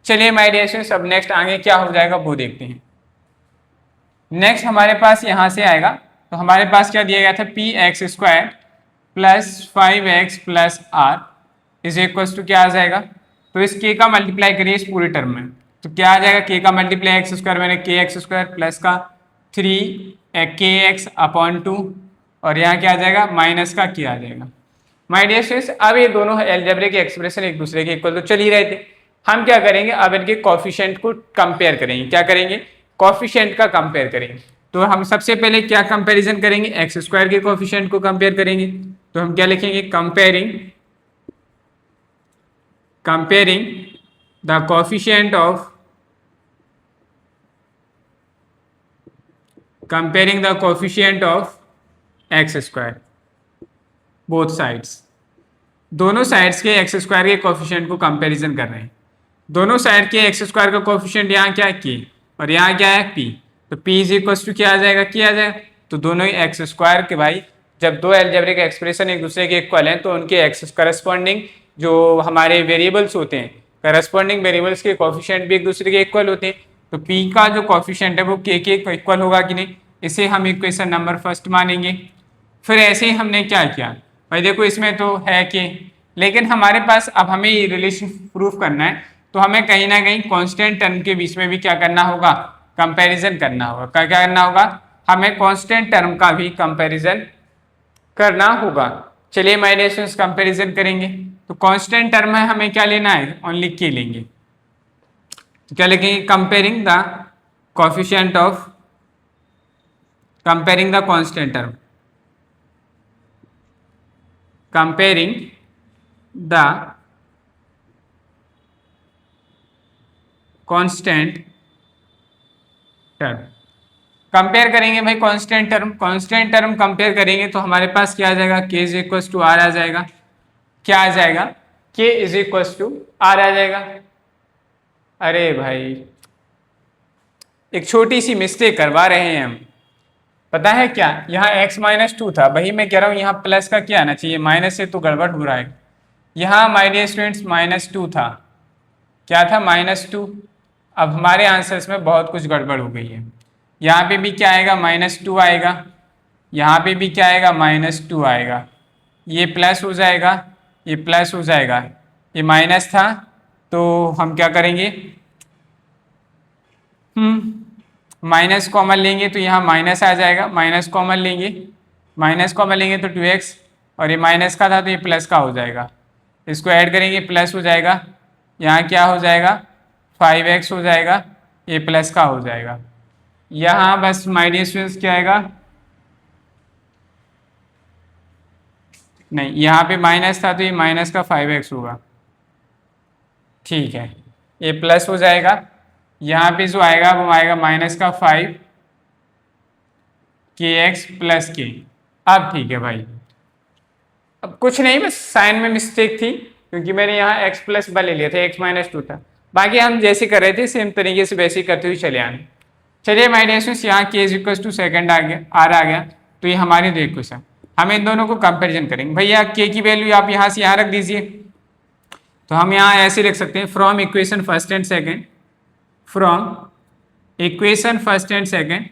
चलिए माय डियर स्टूडेंट्स, अब नेक्स्ट आगे क्या हो जाएगा वो देखते हैं। नेक्स्ट हमारे पास यहाँ से आएगा, तो हमारे पास क्या दिया गया था, px² plus 5x plus r is equal to क्या आ जाएगा, तो इस k का मल्टीप्लाई करिए इस पूरे टर्म में, तो क्या आ जाएगा, k का मल्टीप्लाई x² मैंने kx² प्लस का 3kx/2, और यहाँ क्या आ जाएगा, माइनस का k आ जाएगा। माय डियर स्टूडेंट्स, अब ये दोनों अलजेब्रिक एक्सप्रेशन एक दूसरे के इक्वल तो चल ही रहे थे, हम क्या करेंगे अब इनके कोफिशिएंट को कंपेयर करेंगे। क्या करेंगे, कोफिशिएंट का कंपेयर करेंगे। तो हम सबसे पहले क्या कंपैरिजन करेंगे, x² के कोफिशिएंट को कंपेयर करेंगे, तो हम क्या लिखेंगे, comparing the coefficient of x², both sides, दोनों साइड्स के x² के कोफिशिएंट को कंपैरिजन कर रहे हैं। दोनों साइड के x² का कोफिशिएंट यहाँ क्या है k, और यहाँ क्या है p, तो p इज इक्वल टू क्या आ जाएगा, k आ जाएगा। तो दोनों ही x² के भाई, जब दो अलजेब्रिक एक्सप्रेशन एक दूसरे के इक्वल हैं तो उनके x करस्पॉन्डिंग जो हमारे वेरिएबल्स होते हैं, करस्पॉन्डिंग वेरिएबल्स के कोफिशिएंट भी एक दूसरे के इक्वल होते हैं। तो p का जो कोफिशिएंट है वो k के इक्वल होगा कि नहीं, इसे हम इक्वेशन नंबर फर्स्ट मानेंगे। फिर ऐसे ही हमने क्या किया भाई, देखो इसमें तो है k, लेकिन हमारे पास अब हमें ये रिलेशन प्रूफ करना है, तो हमें कहीं ना कहीं कांस्टेंट टर्म के बीच में भी क्या करना होगा, कंपैरिजन करना होगा। क्या क्या करना होगा, हमें कांस्टेंट टर्म का भी कंपैरिजन करना होगा। चलिए माय डियर स्टूडेंट्स, कंपैरिजन करेंगे, तो कांस्टेंट टर्म है हमें क्या लेना है, ओनली के लेंगे। तो क्या लिखेंगे, comparing the coefficient of, comparing the constant term, comparing the constant term, compare करेंगे भाई कांस्टेंट टर्म कंपेयर करेंगे तो हमारे पास क्या आ जाएगा, k is equal to R आ जाएगा। क्या आ जाएगा, k is equal to R आ जाएगा। अरे भाई एक छोटी सी मिस्टेक करवा रहे हैं हम, पता है क्या, यहाँ x-2 था, वही मैं कह रहा हूँ यहाँ प्लस का क्या आना चाहिए, माइनस से तो गड़बड़ हो रहा है। यहाँ माय डियर स्टूडेंट्स -2 था, क्या था, -2। अब हमारे आंसर्स में बहुत कुछ गड़बड़ हो गई है, यहाँ पे भी क्या आएगा, -2 आएगा, यहाँ पे भी क्या आएगा, -2 आएगा, ये प्लस हो जाएगा, ये प्लस हो जाएगा, ये माइनस था तो हम क्या करेंगे, माइनस कॉमन लेंगे तो यहाँ माइनस आ जाएगा, माइनस कॉमन लेंगे, माइनस कॉमन लेंगे तो 2x, और ये माइनस का था तो ये प्लस का हो जाएगा, इसको ऐड करेंगे प्लस हो जाएगा, यहाँ क्या हो जाएगा 5x हो जाएगा, ये प्लस का हो जाएगा, यहाँ बस माय डियर स्टूडेंट्स क्या आएगा, नहीं यहाँ पे माइनस था तो ये माइनस का 5x होगा, ठीक है, ये प्लस हो जाएगा, यहाँ पे जो आएगा वो आएगा माइनस का 5kx प्लस के। अब ठीक है भाई, अब कुछ नहीं, बस साइन में मिस्टेक थी क्योंकि मैंने यहाँ x प्लस ले लिया था, x -2 था, बाकी हम जैसे कर रहे थे सेम तरीके से वैसे ही करते हुए चले आए। चलिए माय डियर स्टूडेंट्स, यहाँ k = सेकंड आ गया, आर आ गया, तो ये हमारे दो इक्वेशन, हम इन दोनों को कंपेरिजन करेंगे। भैया k की वैल्यू आप यहाँ से यहाँ रख दीजिए, तो हम यहाँ ऐसे लिख सकते हैं, from equation first and second, from equation first and second,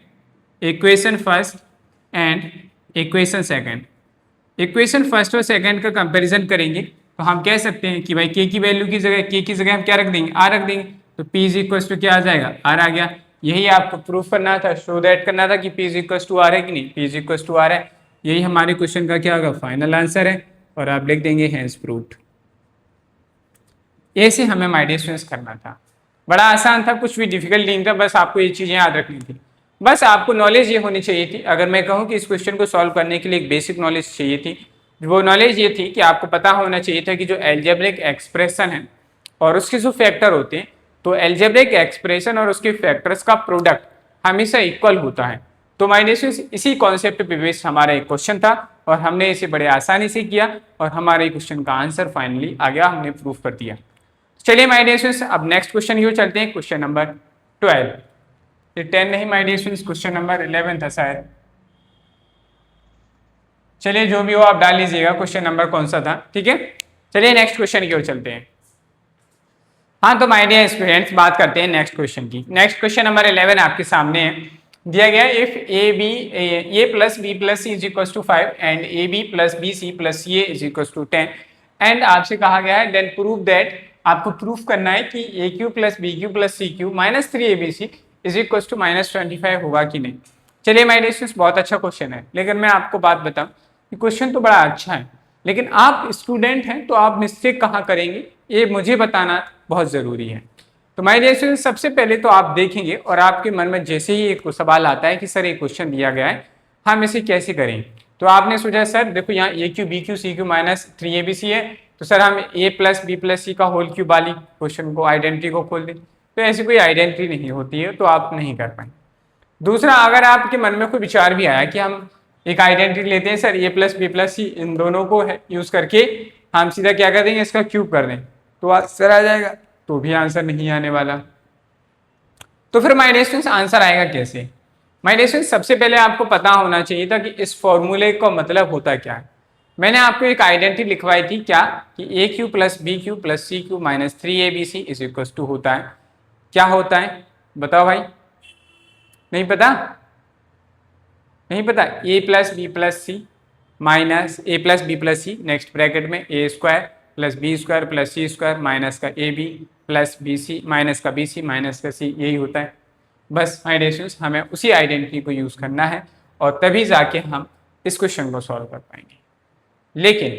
equation first and equation second, equation first और सेकंड का कंपैरिजन करेंगे तो हम कह सकते हैं कि भाई k की वैल्यू की जगह, k की जगह हम क्या रख देंगे, r रख देंगे, तो p = क्या आ जाएगा, r आ गया। यही आपको प्रूफ करना था, शो दैट करना था कि p = r है कि नहीं, p = r है, यही हमारे क्वेश्चन का क्या होगा, फाइनल आंसर है, और आप लिख देंगे हैज प्रूव्ड। ऐसे हमें माय डियर स्टूडेंट्स करना था, बड़ा आसान था, कुछ भी डिफिकल्ट नहीं था, बस आपको ये चीज़ें याद रखनी थी, बस आपको नॉलेज ये होनी चाहिए थी। अगर मैं कहूँ कि इस क्वेश्चन को सॉल्व करने के लिए एक बेसिक नॉलेज चाहिए थी, वो नॉलेज ये थी कि आपको पता होना चाहिए था कि जो एल्जेब्रिक एक्सप्रेशन है और उसके जो फैक्टर होते हैं, तो एल्जेब्रिक एक्सप्रेशन और उसके फैक्टर्स का प्रोडक्ट हमेशा इक्वल होता है। तो माय डियर स्टूडेंट्स, इसी कॉन्सेप्ट पे बेस्ड हमारा एक क्वेश्चन था और हमने इसे बड़े आसानी से किया और हमारे क्वेश्चन का आंसर फाइनली आ गया, हमने प्रूफ कर दिया। चलिए माय डियर स्टूडेंट्स, अब नेक्स्ट क्वेश्चन की ओर चलते हैं, क्वेश्चन नंबर 12, ये 10 नहीं my dear students, question number 11 था शायद। चलिए जो भी हो आप डाल लीजिएगा क्वेश्चन नंबर कौन सा था, ठीक है। चलिए नेक्स्ट क्वेश्चन की ओर चलते हैं। हाँ तो माय डियर स्टूडेंट्स, बात करते हैं नेक्स्ट क्वेश्चन की। नेक्स्ट क्वेश्चन नंबर 11 आपके सामने है, दिया गया if a + b + c = 5 and ab + bc + ca = 10, and आपसे कहा गया है देन प्रूव दैट, आपको प्रूफ करना है कि aq + bq + cq - 3abc = -25 होगा कि नहीं। चलिए माय डियर स्टूडेंट्स, बहुत अच्छा क्वेश्चन है, लेकिन मैं आपको बात बताऊं कि क्वेश्चन तो बड़ा अच्छा है, लेकिन आप स्टूडेंट हैं तो आप मिस्टेक कहाँ करेंगे ये मुझे बताना बहुत ज़रूरी है। तो माय डियर स्टूडेंट्स, सबसे पहले तो आप देखेंगे और आपके मन में जैसे ही एक सवाल आता है कि सर ये क्वेश्चन दिया गया है, हम इसे कैसे करें, तो आपने सोचा सर देखो यहाँ AQ BQ CQ - 3ABC है, तो सर हम a + b + c का होल क्यूब वाली क्वेश्चन को, आइडेंटिटी को खोल दें, तो ऐसी कोई आइडेंटिटी नहीं होती है, तो आप नहीं कर पाएंगे। दूसरा, अगर आपके मन में कोई विचार भी आया कि हम एक आइडेंटिटी लेते हैं सर a + b + c, इन दोनों को यूज करके हम सीधा क्या कर देंगे, इसका क्यूब कर दें, तो आंसर आ जाएगा, तो भी आंसर नहीं आने वाला। तो फिर माय डियर स्टूडेंट्स आंसर आएगा कैसे। माय डियर स्टूडेंट्स, सबसे पहले आपको पता होना चाहिए था कि इस फॉर्मूले का मतलब होता क्या है। मैंने आपको एक आइडेंटिटी लिखवाई थी क्या, कि AQ + BQ + CQ - 3ABC = होता है, क्या होता है बताओ भाई, नहीं पता, नहीं पता, a + b + c minus a + b + c, next bracket में a² + b² + c² माइनस का ab + bc माइनस का bc माइनस का c, यही होता है। बस माय डियर स्टूडेंट्स, हमें उसी आइडेंटिटी को यूज़ करना है और तभी जाके हम इस क्वेश्चन को सॉल्व कर पाएंगे। लेकिन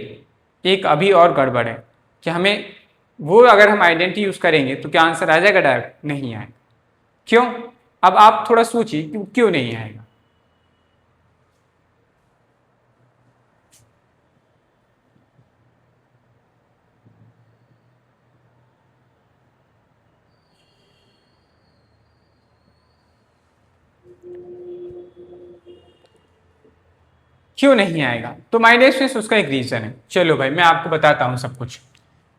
एक अभी और गड़बड़ है कि हमें वो, अगर हम आइडेंटिटी यूज़ करेंगे तो क्या आंसर आ जाएगा डायरेक्ट, नहीं आएगा। क्यों, अब आप थोड़ा सोचिए कि क्यों नहीं आएगा। क्यों नहीं आएगा, तो माय डियर स्टूडेंट्स उसका एक रीजन है। चलो भाई मैं आपको बताता हूँ सब कुछ।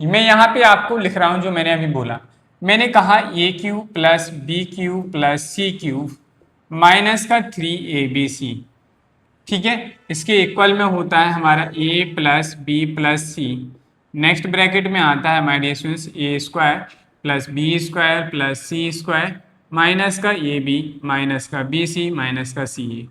मैं यहाँ पे आपको लिख रहा हूँ जो मैंने अभी बोला, मैंने कहा AQ + BQ + CQ - 3ABC, ठीक है, इसके इक्वल में होता है हमारा a + b + c, next bracket में आता है my dear students a² + b² + c² minus का ab माइनस का bc माइनस का ca।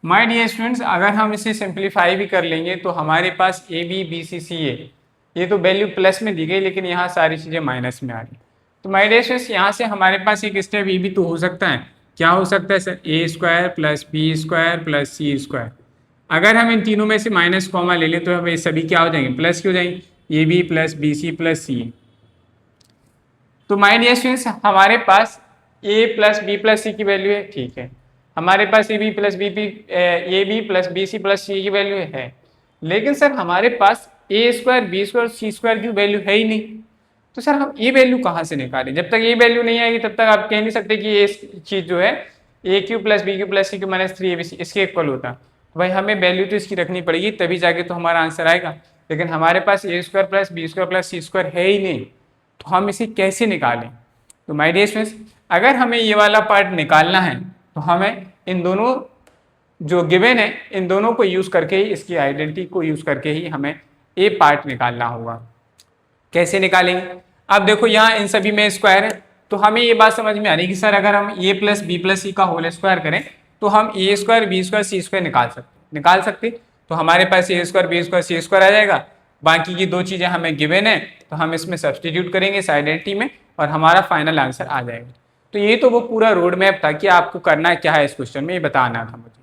माय डियर स्टूडेंट्स, अगर हम इसे सिंप्लीफाई भी कर लेंगे तो हमारे पास ए बी बी सी सी ए, ये तो वैल्यू प्लस में दी गई लेकिन यहाँ सारी चीज़ें माइनस में आ रही। तो माय डियर स्टूडेंट्स, यहाँ से हमारे पास एक स्टेप ये भी तो हो सकता है। क्या हो सकता है sir? A square plus B square plus C square. अगर हम इन तीनों में से माइनस कॉमा ले लें तो हमें सभी क्या हो जाएंगे? प्लस क्यों जाएंगे? A B plus B C plus C. तो माय डियर स्टूडेंट्स, हमारे पास A plus B plus C की वैल्यू है, ठीक है। हमारे पास A B plus B C plus C की वैल्यू है। लेकिन सर हमारे पास A square B square C square की वैल्यू है ही नहीं। तो सर हम ये वैल्यू कहाँ से निकालें? जब तक ये वैल्यू नहीं आएगी तब तक आप कह नहीं सकते कि ये चीज़ जो है A cube plus B cube plus C cube minus 3ab इसके इक्वल होता। भाई हमें वैल्यू तो इसकी रखनी पड़ेगी तभी जाके तो हमारा आंसर आएगा। लेकिन हमारे पास A square plus B square plus C square है ही नहीं, तो हम इसे कैसे निकालें? तो माय डियर स्टूडेंट्स, अगर हमें ये वाला पार्ट निकालना है तो हमें इन दोनों जो गिवन है इन दोनों को यूज़ करके ही, इसकी आइडेंटिटी को यूज़ करके ही हमें ए पार्ट निकालना होगा। कैसे निकालेंगे? अब देखो यहाँ इन सभी में स्क्वायर है, तो हमें ये बात समझ में आ रही है कि सर अगर हम ए प्लस बी प्लस सी का होल स्क्वायर करें तो हम ए square B square C square निकाल सकते। तो हमारे पास A square B square C square आ जाएगा। बाकी की दो चीज़ें हमें गिवन है तो हम इसमें सब्सटीट्यूट करेंगे इस आइडेंटिटी में और हमारा फाइनल आंसर आ जाएगा। तो ये तो वो पूरा रोड मैप था कि आपको करना क्या है इस क्वेश्चन में, ये बताना था मुझे।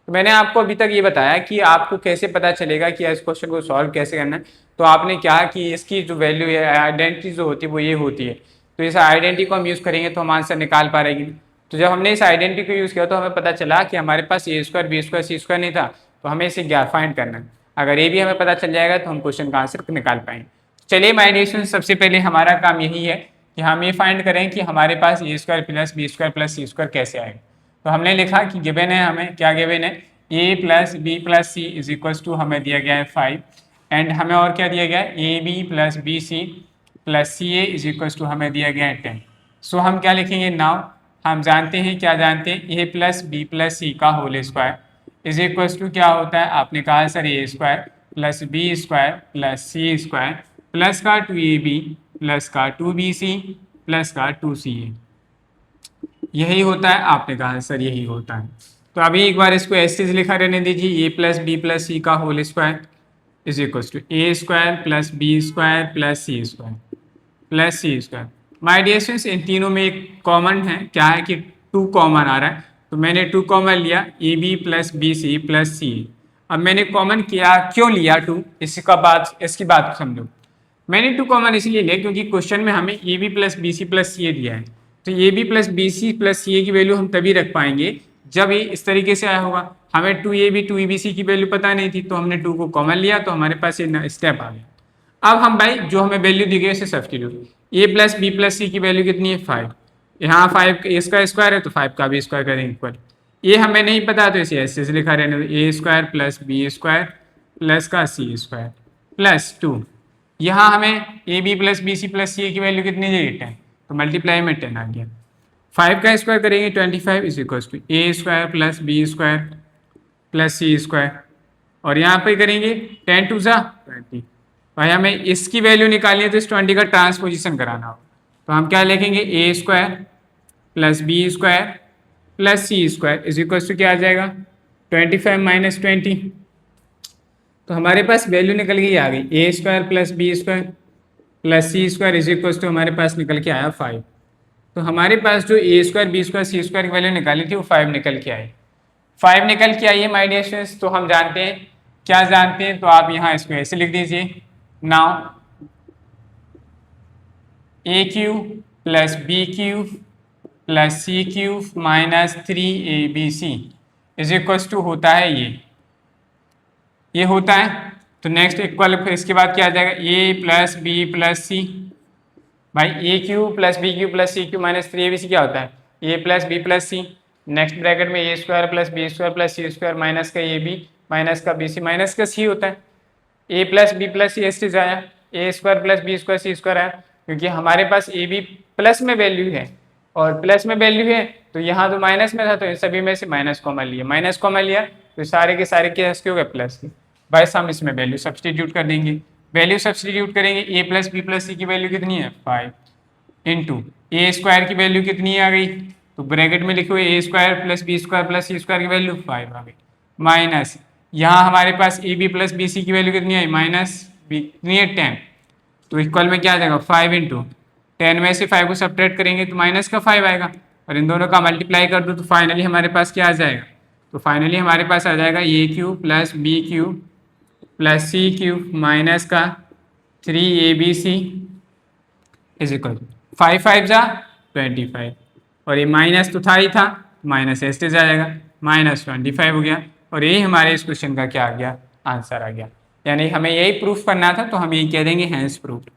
तो मैंने आपको अभी तक ये बताया कि आपको कैसे पता चलेगा कि इस क्वेश्चन को सॉल्व कैसे करना है। तो आपने क्या कि इसकी जो वैल्यू है, आइडेंटिटी जो होती है वो ये होती है। तो इस आइडेंटिटी को हम यूज़ करेंगे तो हम आंसर निकाल पा रहेंगे। तो जब हमने इस आइडेंटिटी को यूज़ किया तो हमें पता चला कि हमारे पास A square B square C square नहीं था, तो हमें इसे फाइंड करना है। अगर ये भी हमें पता चल जाएगा तो हम क्वेश्चन का आंसर निकाल पाएंगे। चलिए माय डियर स्टूडेंट्स, सबसे पहले हमारा काम यही है कि हम ये फाइंड करें कि हमारे पास A square plus B square plus C square कैसे आएगा। तो हमने लिखा कि गिवन है, हमें क्या गिवन है? A plus B plus C is equals to हमें दिया गया है 5 एंड हमें और क्या दिया गया है? A B plus B C plus C a is equals to हमें दिया गया है 10। सो हम क्या लिखेंगे नाउ? हम जानते हैं, क्या जानते हैं? A plus B plus C का whole square is equals to क्या होता है? आपने कहा sir A square plus B square plus C square plus का 2ab प्लस का 2bc प्लस का 2ca, यही होता है। आपने कहा सर यही होता है। तो अभी एक बार इसको ऐसे लिखा रहने दीजिए, A plus B plus C का whole square is equal to A square plus B square plus C square plus C square. My dear students, इन तीनों में एक कॉमन है, क्या है कि 2 कॉमन आ रहा है, तो मैंने 2 कॉमन लिया, A B plus B C plus C. अब मैंने कॉमन किया, क्यों लिया 2? इसकी बात समझो। मैंने 2 कॉमन इसलिए लिया क्योंकि क्वेश्चन में हमें A B plus B C plus C A दिया है। तो A B plus B C plus C A की वैल्यू हम तभी रख पाएंगे जब ये इस तरीके से आया होगा। हमें 2ab 2bc की वैल्यू पता नहीं थी तो हमने 2 को कॉमन लिया, तो हमारे पास ये स्टेप आ गया। अब हम भाई जो हमें वैल्यू दी गई उसे सब्स्टिट्यूट, ए प्लस बी प्लस सी की वैल्यू कितनी है? 5। यहाँ 5 इसका स्क्वायर है तो 5 का भी स्क्वायर करेंगे इक्वल। ये हमें नहीं पता तो इसे ऐसे लिखा रहने दो, A square plus B square plus का सी स्क्वायर प्लस 2। यहाँ हमें A B plus B C plus C A की वैल्यू कितनी दी? 10, तो मल्टीप्लाई में 10 आ गया। 5 का स्क्वायर करेंगे 25 is equal to A square plus B square plus C square, और यहाँ पे करेंगे 10 टू ज़ा 20। भाई हमें इसकी वैल्यू निकालनी है तो इस 20 का ट्रांसपोजिशन कराना होगा। तो हम क्या लिखेंगे? A square plus B square plus C square is equal to क्या आ जाएगा? 25 माइनस 20। तो हमारे पास वैल्यू निकल गई, आ गई A square plus B square plus C square is equal to हमारे पास निकल के आया 5। तो हमारे पास जो ए square B square C square की वैल्यू निकाली थी वो 5 निकल के आई। 5 निकल के आई है माय डियर स्टूडेंट्स। तो हम जानते हैं, क्या जानते हैं? तो आप यहाँ इसको ऐसे लिख दीजिए, now a cube plus b cube plus c cube minus 3abc is equal to होता है ये होता है। तो नेक्स्ट इक्वल, फिर इसके बाद क्या आ जाएगा? A plus B plus C. भाई A cube plus B cube plus C cube minus 3abc क्या होता है? A plus B plus C, next bracket में A square plus B square plus C square minus का A B minus का B C minus का C होता है। A plus B plus C एस आया, A square plus B square C square आया, क्योंकि हमारे पास ए बी प्लस में वैल्यू है और प्लस में वैल्यू है, तो यहाँ तो माइनस में था तो इन सभी में से माइनस कॉमन लिया तो सारे के सारे क्या हो गए? प्लस के। बस हम इसमें वैल्यू सब्सटीट्यूट कर देंगे, वैल्यू सब्सटीट्यूट करेंगे। A plus B plus C की वैल्यू कितनी है? 5 इंटू ए स्क्वायर की वैल्यू कितनी आ गई? तो ब्रैकेट में लिखो A square plus B square plus C square की वैल्यू 5 आ गई। माइनस यहाँ हमारे पास A B plus B C की वैल्यू कितनी आई माइनस बी कितनी है 10, तो इक्वल में क्या आ जाएगा 5 इंटू 10 में से 5 को सब्ट्रैक्ट करेंगे तो माइनस का 5 आएगा, और इन दोनों का मल्टीप्लाई कर दो तो फाइनली हमारे पास क्या आ जाएगा, तो फाइनली हमारे पास आ जाएगा A cube plus B cube plus C cube minus का 3abc इज इक्वल 5 5 जा 25, और ये माइनस तो था ही था, माइनस ऐसे जाएगा -25 हो गया, और यही हमारे इस क्वेश्चन का क्या आ गया आंसर आ गया। यानी हमें यही प्रूफ करना था, तो हम यही कह देंगे हैंस प्रूफ्ड।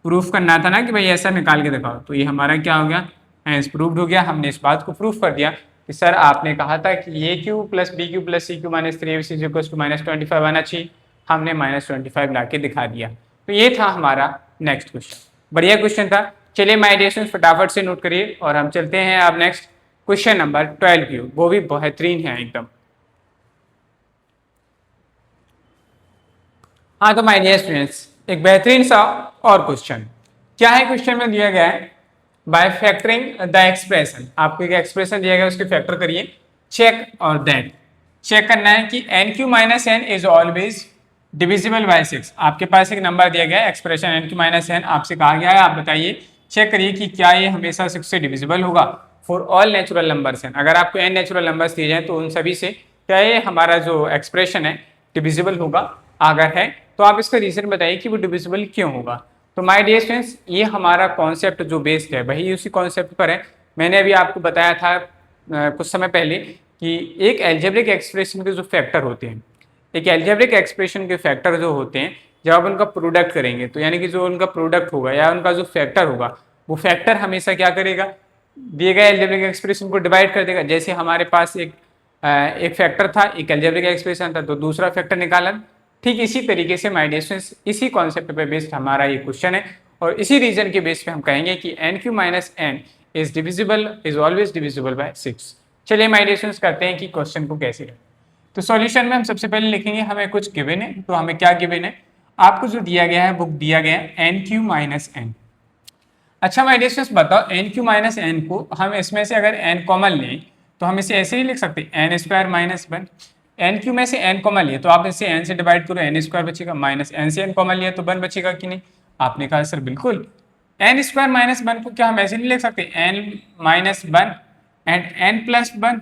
प्रूफ करना था ना कि भाई ऐसा निकाल के दिखाओ, तो ये हमारा क्या हो गया हैंस प्रूफ्ड हो गया। हमने इस बात को प्रूफ कर दिया कि सर आपने कहा था कि A cube plus B cube plus C cube minus 3abc is equal to -25 आना चाहिए, हमने -25 ला के दिखा दिया। तो ये था हमारा नेक्स्ट क्वेश्चन, बढ़िया क्वेश्चन था। चलिए माय डियर स्टूडेंट्स फटाफट से नोट करिए और हम चलते हैं अब नेक्स्ट क्वेश्चन नंबर 12 की, वो भी बेहतरीन है एकदम। हाँ तो माय डियर स्टूडेंट्स एक बेहतरीन सा और क्वेश्चन क्या है, क्वेश्चन में दिया गया है बाय फैक्टरिंग द एक्सप्रेशन, आपको एक एक्सप्रेशन दिया गया उसके फैक्टर करिए, चेक और दैट चेक करना है कि n q minus n is always divisible by 6। आपके पास एक नंबर दिया गया है expression n q minus n, आपसे कहा गया है आप बताइए चेक करिए कि क्या ये हमेशा 6 से डिविजिबल होगा फॉर ऑल नेचुरल नंबर्स हैं। अगर आपको n नेचुरल नंबर्स दिए जाएं तो उन सभी से क्या ये हमारा जो एक्सप्रेशन है डिविजिबल होगा, अगर है तो आप इसका रीजन बताइए कि वो डिविजिबल क्यों होगा। तो माय डियर स्टूडेंट्स ये हमारा कॉन्सेप्ट जो बेस्ड है वही उसी कॉन्सेप्ट पर है। मैंने अभी आपको बताया था कुछ समय पहले कि एक एल्जेब्रिक एक्सप्रेशन के जो फैक्टर होते हैं, एक एल्जेब्रिक एक्सप्रेशन के फैक्टर जो होते हैं जब आप उनका प्रोडक्ट करेंगे तो यानी कि जो उनका प्रोडक्ट होगा या उनका जो फैक्टर होगा वो फैक्टर हमेशा क्या करेगा, दिए गए एल्जेब्रिक एक्सप्रेशन को डिवाइड कर देगा। जैसे हमारे पास एक फैक्टर था, एक एल्जेब्रिक एक्सप्रेशन था, तो दूसरा फैक्टर निकाला, ठीक इसी तरीके से माय डियर स्टूडेंट्स इसी कॉन्सेप्ट पे बेस्ड हमारा ये क्वेश्चन है, और इसी रीजन के बेस पे हम कहेंगे कि n q minus n is divisible is always divisible by 6। चलिए माय डियर स्टूडेंट्स करते हैं कि क्वेश्चन को कैसे करें। तो सॉल्यूशन में हम सबसे पहले लिखेंगे हमें कुछ गिवन है, तो हमें क्या गिवन है, आपको जो दिया गया है वो दिया गया है एन क्यू माइनस एन। अच्छा माय डियर स्टूडेंट्स बताओ एन क्यू माइनस एन को हम इसमें से अगर एन कॉमन लें तो हम इसे ऐसे ही लिख सकते हैं n square minus 1। N q में से एन कॉमन लिया तो आप इसे एन से डिवाइड करो, एन स्क्वायर बचेगा, माइनस एन से एन कॉमन लिया तो 1 बचेगा कि नहीं। आपने कहा सर बिल्कुल, एन स्क्वायर माइनस 1 को क्या हम ऐसे नहीं लिख सकते n minus 1 and n plus 1।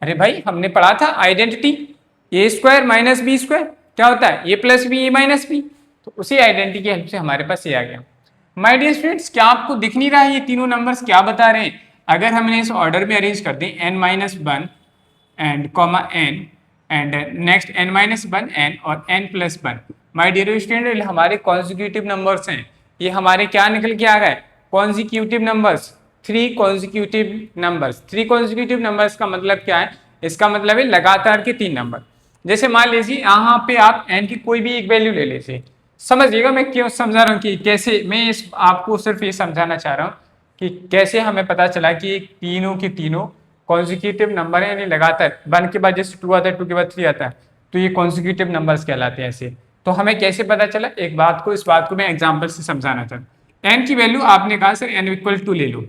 अरे भाई हमने पढ़ा था identity A square minus B square क्या होता है A plus B A minus B, तो उसी आइडेंटिटी की हेल्प से हमारे पास ये आ गया। माय डियर स्टूडेंट्स क्या आपको दिख नहीं रहा है ये तीनों नंबर्स क्या बता रहे हैं, अगर हमने इस ऑर्डर में अरेंज कर दें N minus 1 and comma N and next N minus 1 N और N plus 1, my dear student हमारे कॉन्जिक्यूटिव नंबर्स हैं, ये हमारे क्या निकल के आ गए consecutive numbers, 3 consecutive numbers. 3 consecutive numbers का मतलब क्या है, इसका मतलब है लगातार के 3 नंबर। जैसे मान लीजिए यहाँ पे आप n की कोई भी एक वैल्यू ले लीजिए, समझिएगा मैं क्यों समझा रहा हूँ कि कैसे, मैं इस आपको सिर्फ ये समझाना चाह रहा हूँ कि कैसे हमें पता चला कि तीनों के तीनों कॉन्जिक्यूटिव नंबर है, यानी लगातार 1 के बाद जैसे 2 आता है 2 के बाद 3 आता है तो ये कॉन्जिक्यूटिव नंबर्स कहलाते हैं ऐसे। तो हमें कैसे पता चला, एक बात को इस बात को मैं एग्जाम्पल से समझाना चाहता हूँ। n की वैल्यू आपने कहा सर n इक्वल टू ले लो,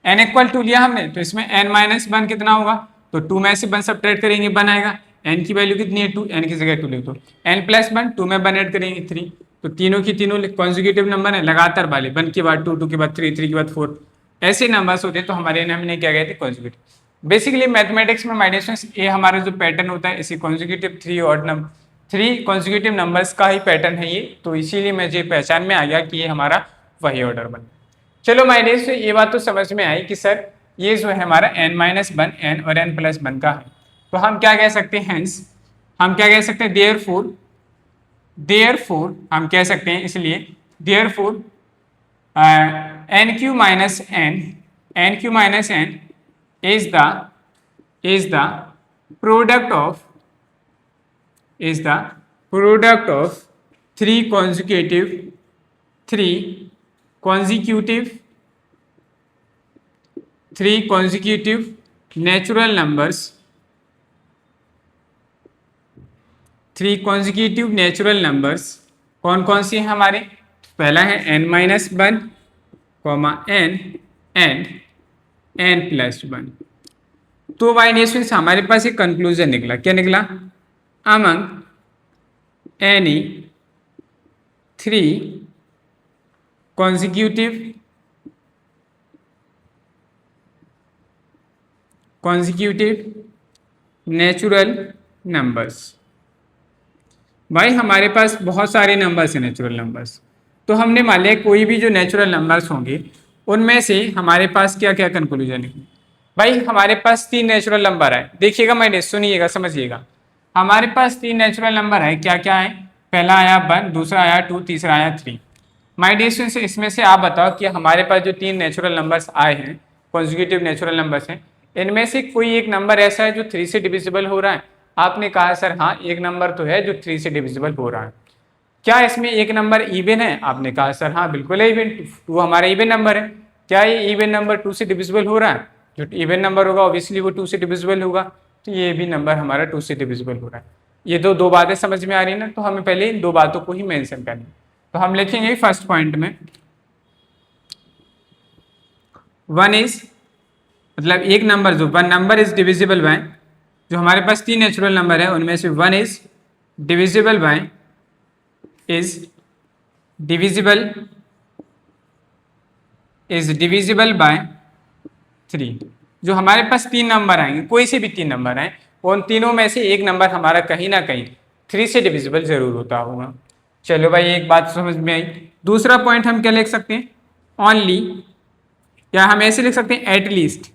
n इक्वल टू लिया हमने तो इसमें n माइनस 1 कितना होगा, तो 2 में से 1 सब्ट्रैक्ट करेंगे 1 आएगा, n की वैल्यू कितनी है 2, n की जगह 2 लिख दो, n प्लस 1 2 में 1 ऐड करेंगे 3, तो तीनों की तीनों कॉन्जिक्यूटिव नंबर है लगातार वाले, 1 के बाद 2 2 के बाद 3 3 के बाद 4 ऐसे नंबर्स होते हैं, तो हमारे हमने क्या कहते हैं कॉन्जिक्यूटिव। बेसिकली मैथमेटिक्स में माय डियर स्टूडेंट्स ये हमारा जो पैटर्न होता है इसी कॉन्जिक्यूटिव 3 कॉन्जिक्यूटिव नंबर्स का ही पैटर्न है ये, तो इसीलिए मुझे पहचान में आ गया कि ये हमारा वही ऑर्डर बन। चलो माय डियर ये बात तो समझ में आई कि सर ये जो है हमारा n माइनस 1 n और n प्लस 1 का है, तो हम क्या कह सकते हैं हेंस, हम क्या कह सकते हैं देयरफॉर हम कह सकते हैं इसलिए therefore n Q minus n is the product of 3 consecutive natural numbers, 3 consecutive natural numbers कौन कौन सी है हमारे, पहला है n minus 1 comma n and n plus 1। तो बाय नेशंस हमारे पास एक कंक्लूजन निकला, क्या निकला? Among any 3 consecutive natural numbers. भाई हमारे पास बहुत सारे नंबर्स हैं नेचुरल नंबर्स, तो हमने मान लिया कोई भी जो नेचुरल नंबर्स होंगे उनमें से हमारे पास क्या क्या कंक्लूजन है। भाई हमारे पास 3 नेचुरल नंबर है, देखिएगा मैंने, सुनिएगा समझिएगा। हमारे पास 3 नेचुरल नंबर है, क्या क्या है? पहला आया 1, दूसरा आया 2, तीसरा आया 3। माय डियर स्टूडेंट्स, इसमें से आप बताओ कि हमारे पास जो 3 नेचुरल नंबर्स आए हैं, कॉन्जिक्यूटिव नेचुरल नंबर्स हैं, इनमें से कोई एक नंबर ऐसा है जो 3 से डिविजिबल हो रहा है? आपने कहा सर हाँ, एक नंबर तो है जो 3 से डिविजिबल हो रहा है। क्या इसमें एक नंबर इवन है? आपने कहा सर हाँ बिल्कुल है, इवन 2 हमारा इवन नंबर है। क्या ये इवन नंबर 2 से डिविजिबल हो रहा है? जो इवन नंबर होगा ऑब्वियसली वो 2 से डिविजिबल होगा, तो ये भी नंबर हमारा 2 से डिविजिबल हो रहा है। ये तो 2 बातें समझ में आ रही है ना, तो हमें पहले इन 2 बातों को ही मेंशन करनी है। तो हम लिखेंगे फर्स्ट पॉइंट में 1 इज, मतलब एक नंबर जो 1 नंबर इज डिविजिबल बाय, जो हमारे पास 3 नेचुरल नंबर है उनमें से 1 is divisible by, is divisible by 3। जो हमारे पास 3 नंबर आएंगे, कोई से भी 3 नंबर आए, उन तीनों में से एक नंबर हमारा कहीं ना कहीं 3 से डिविजिबल जरूर होता होगा। चलो भाई एक बात समझ में आई। दूसरा पॉइंट हम क्या लिख सकते हैं? ओनली, या हम ऐसे लिख सकते हैं एट लीस्ट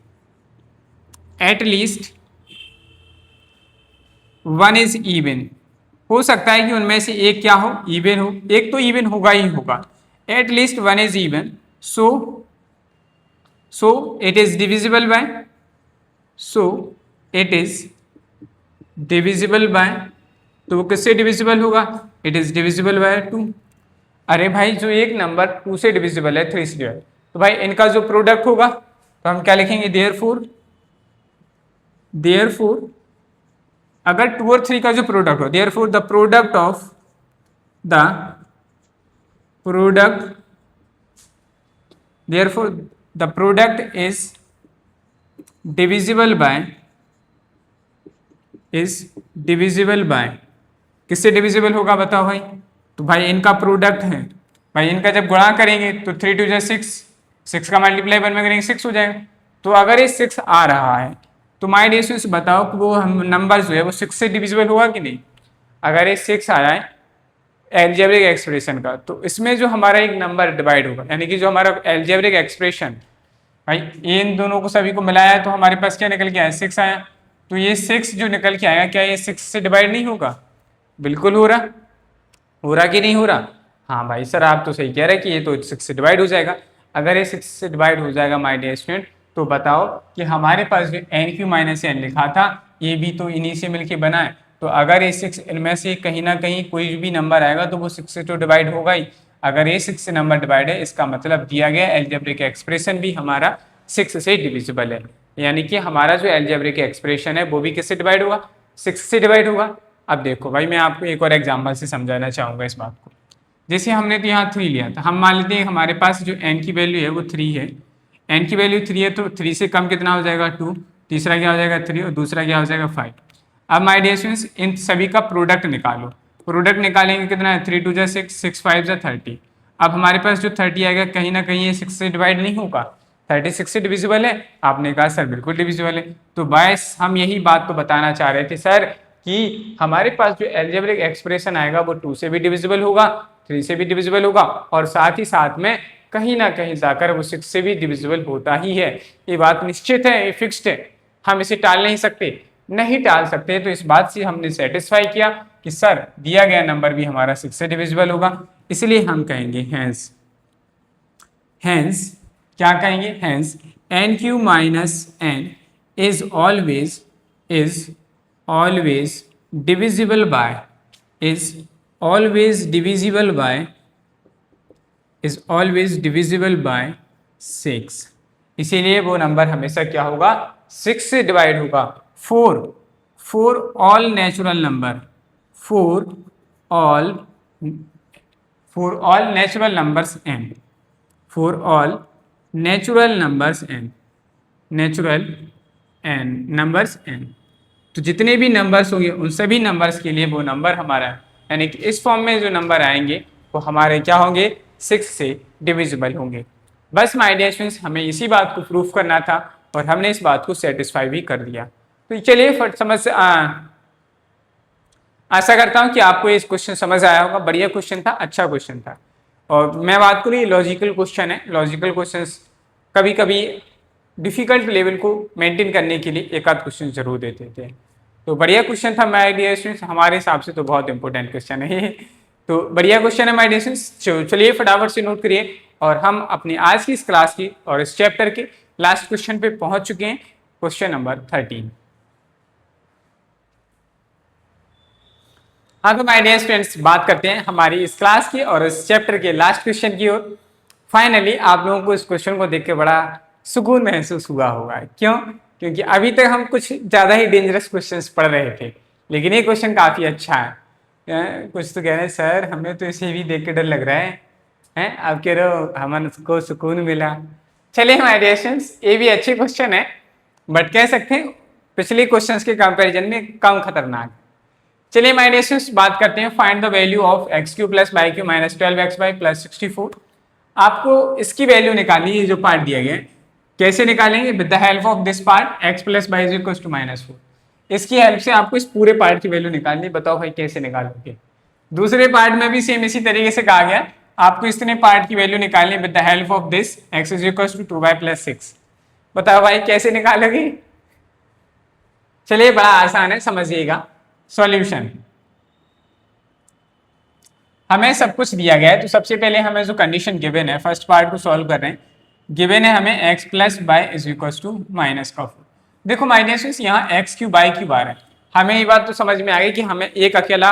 1 इज इवन। हो सकता है कि उनमें से एक क्या हो? इवन हो। एक तो इवन होगा ही होगा। At least 1 is even, so it is divisible by, तो वो किससे डिविजिबल होगा? It is divisible by 2। अरे भाई जो एक नंबर 2 से डिविजिबल है 3 से डिवाइड, तो भाई इनका जो प्रोडक्ट होगा तो हम क्या लिखेंगे? देयरफॉर अगर 2 और 3 का जो प्रोडक्ट हो, therefore the product is divisible by, किससे डिविजिबल होगा बताओ भाई? तो भाई इनका प्रोडक्ट है, भाई इनका जब गुणा करेंगे तो 3 2 6, 6 का मल्टीप्लाई 1 में करेंगे 6 हो जाएगा। तो अगर ये 6 आ रहा है तो माय डियर स्टूडेंट्स बताओ कि वो हम नंबर जो है वो 6 से डिविजिबल होगा कि नहीं? अगर ये 6 आया है एल्जेब्रिक एक्सप्रेशन का, तो इसमें जो हमारा एक नंबर डिवाइड होगा, यानी कि जो हमारा एल्जेब्रिक एक्सप्रेशन, भाई इन दोनों को सभी को मिलाया तो हमारे पास क्या निकल के आया? 6 आया। तो ये 6 जो निकल के आएगा, क्या ये 6 से डिवाइड नहीं होगा? बिल्कुल हो रहा कि नहीं हो रहा? हाँ भाई सर आप तो सही कह रहे हैं कि ये तो 6 से डिवाइड हो जाएगा। अगर ये 6 से डिवाइड हो जाएगा माय डियर स्टूडेंट, तो बताओ कि हमारे पास जो NQ-N लिखा था ये भी तो इन्हीं से मिलके बना है। तो अगर ये 6 इनमें से कहीं ना कहीं कोई भी नंबर आएगा तो वो 6 से तो डिवाइड होगा ही। अगर ये 6 से नंबर डिवाइड है, इसका मतलब दिया गया एल्जेब्रिक एक्सप्रेशन भी हमारा 6 से डिविजिबल है, यानी कि हमारा जो एल्जेब्रिक एक्सप्रेशन है वो भी किससे डिवाइड होगा? 6 से डिवाइड होगा। अब देखो भाई मैं आपको एक और एग्जाम्पल से समझाना चाहूँगा इस बात को। जैसे हमने तो यहाँ 3 लिया था, हम मान लेते हैं हमारे पास जो n की वैल्यू है वो 3 है, n की वैल्यू 3 है, तो 3 से कम कितना हो जाएगा? 2, तीसरा क्या हो जाएगा? 3, और दूसरा क्या हो जाएगा? 5। अब माय डियर स्टूडेंट्स इन सभी का प्रोडक्ट निकालो। प्रोडक्ट निकालेंगे कितना है? 3 2 जा 6, 6 5 जा 30। अब हमारे पास जो 30 आएगा कहीं ना कहीं ये 6 से डिवाइड नहीं होगा, 36 से डिविजिबल है। आपने कहा सर बिल्कुल डिविजिबल है। तो बस हम यही बात तो बताना चाह रहे थे सर कि हमारे पास जो एल्जेब्रिक एक्सप्रेशन आएगा वो 2 से भी डिविजिबल होगा, 3 से भी डिविजिबल होगा, और साथ ही साथ में कहीं ना कहीं जाकर वो 6 से भी डिविजिबल होता ही है। ये बात निश्चित है, ये फिक्स्ड है, हम इसे टाल नहीं सकते, नहीं टाल सकते। तो इस बात से हमने सेटिस्फाई किया कि सर दिया गया नंबर भी हमारा 6 से डिविजिबल होगा, इसलिए हम कहेंगे हैंस क्या कहेंगे? Hence NQ-N is always divisible by 6। इसीलिए वो नंबर हमेशा क्या होगा? 6 से डिवाइड होगा। For all natural number n, n, numbers n. तो जितने भी नंबर्स होंगे उन सभी नंबर्स के लिए वो नंबर हमारा, यानी कि इस फॉर्म में जो नंबर आएंगे वो हमारे क्या होंगे, 6 से डिविजिबल होंगे। बस माय डियर स्टूडेंट्स, हमें इसी बात को प्रूफ करना था और हमने इस बात को सेटिस्फाई भी कर दिया। तो चलिए फट समझ आशा करता हूँ कि आपको ये क्वेश्चन समझ आया होगा। बढ़िया क्वेश्चन था, अच्छा क्वेश्चन था। और मैं बात करूँ, ये लॉजिकल क्वेश्चन है। लॉजिकल क्वेश्चंस कभी कभी डिफिकल्ट लेवल को मेंटेन करने के लिए एक आध क्वेश्चन जरूर देते थे। तो बढ़िया क्वेश्चन था माय डियर स्टूडेंट्स, हमारे हिसाब से तो बहुत इंपॉर्टेंट क्वेश्चन है। तो बढ़िया क्वेश्चन है माय डियर स्टूडेंट्स। चलिए फटाफट से नोट करिए और हम अपनी आज की इस क्लास की और इस चैप्टर के लास्ट क्वेश्चन पे पहुंच चुके हैं, क्वेश्चन नंबर 13। हाँ तो माय डियर स्टूडेंट्स, बात करते हैं हमारी इस क्लास की और इस चैप्टर के लास्ट क्वेश्चन की ओर। फाइनली आप लोगों को इस क्वेश्चन को देख के बड़ा सुकून महसूस हुआ होगा। क्यों? क्योंकि अभी तक हम कुछ ज़्यादा ही डेंजरस क्वेश्चंस पढ़ रहे थे, लेकिन ये क्वेश्चन काफ़ी अच्छा है। कुछ तो कह रहे हैं सर हमें तो इसे भी देख के डर लग रहा है, आप कह रहे हो हमको सुकून मिला। चलिए माय डियर स्टूडेंट्स, ये भी अच्छे क्वेश्चन है, बट कह सकते हैं पिछले क्वेश्चंस के कंपैरिजन में कम खतरनाक। चलिए माय डियर स्टूडेंट्स, बात करते हैं find the value of x q plus y q minus 12x plus 64। आपको इसकी वैल्यू निकालनी है, जो पार्ट दिया गया है। कैसे निकालेंगे? With the help of this part x plus y is equal to -4। इसकी हेल्प से आपको इस पूरे पार्ट की वैल्यू निकालनी। बताओ भाई कैसे निकालोगे? दूसरे पार्ट में भी सेम इसी तरीके से कहा गया, आपको इतने पार्ट की वैल्यू निकालनी with the help of this x is equal to 2y plus 6। बताओ भाई कैसे निकालोगे? चलिए बड़ा आसान है, समझिएगा। सॉल्यूशन, हमें सब कुछ दिया गया है तो सबसे पहले हमें जो कंडीशन गिवन है, फर्स्ट पार्ट को सॉल्व कर रहे हैं। गिवन है हमें x plus y is equal to -4। देखो माइनस यहाँ एक्स क्यू बाई क्यू आ रहा है, हमें ये बात तो समझ में आ गई कि हमें एक अकेला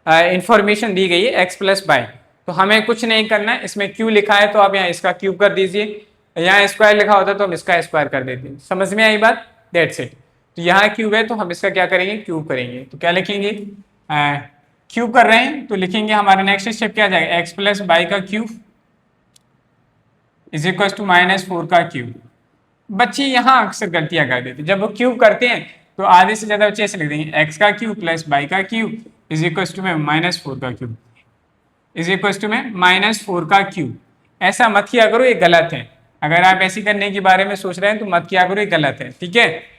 इंफॉर्मेशन दी गई है x प्लस बाई, तो हमें कुछ नहीं करना है। इसमें q लिखा है तो आप यहाँ इसका क्यूब कर दीजिए, यहाँ स्क्वायर लिखा होता है तो हम इसका स्क्वायर कर देते हैं। समझ में आई बात? That's it. तो यहाँ क्यूब है तो हम इसका क्या करेंगे, क्यूब करेंगे। तो क्या लिखेंगे, क्यूब कर रहे हैं तो लिखेंगे हमारा नेक्स्ट स्टेप क्या जाएगा, x प्लस बाई का क्यूब इज इक्वल टू -4 का क्यूब। बच्चे यहाँ अक्सर गलतियां कर देते, जब वो क्यूब करते हैं तो आधे से ज्यादा बच्चे ऐसे लिख देंगे x का क्यूब प्लस बाई का क्यूब इज इक्वल टू में -4 का क्यूब इज इक्वल टू में -4 का क्यूब। ऐसा मत किया करो, ये गलत है। अगर आप ऐसी करने के बारे में सोच रहे हैं तो मत किया करो, ये गलत है। ठीक है,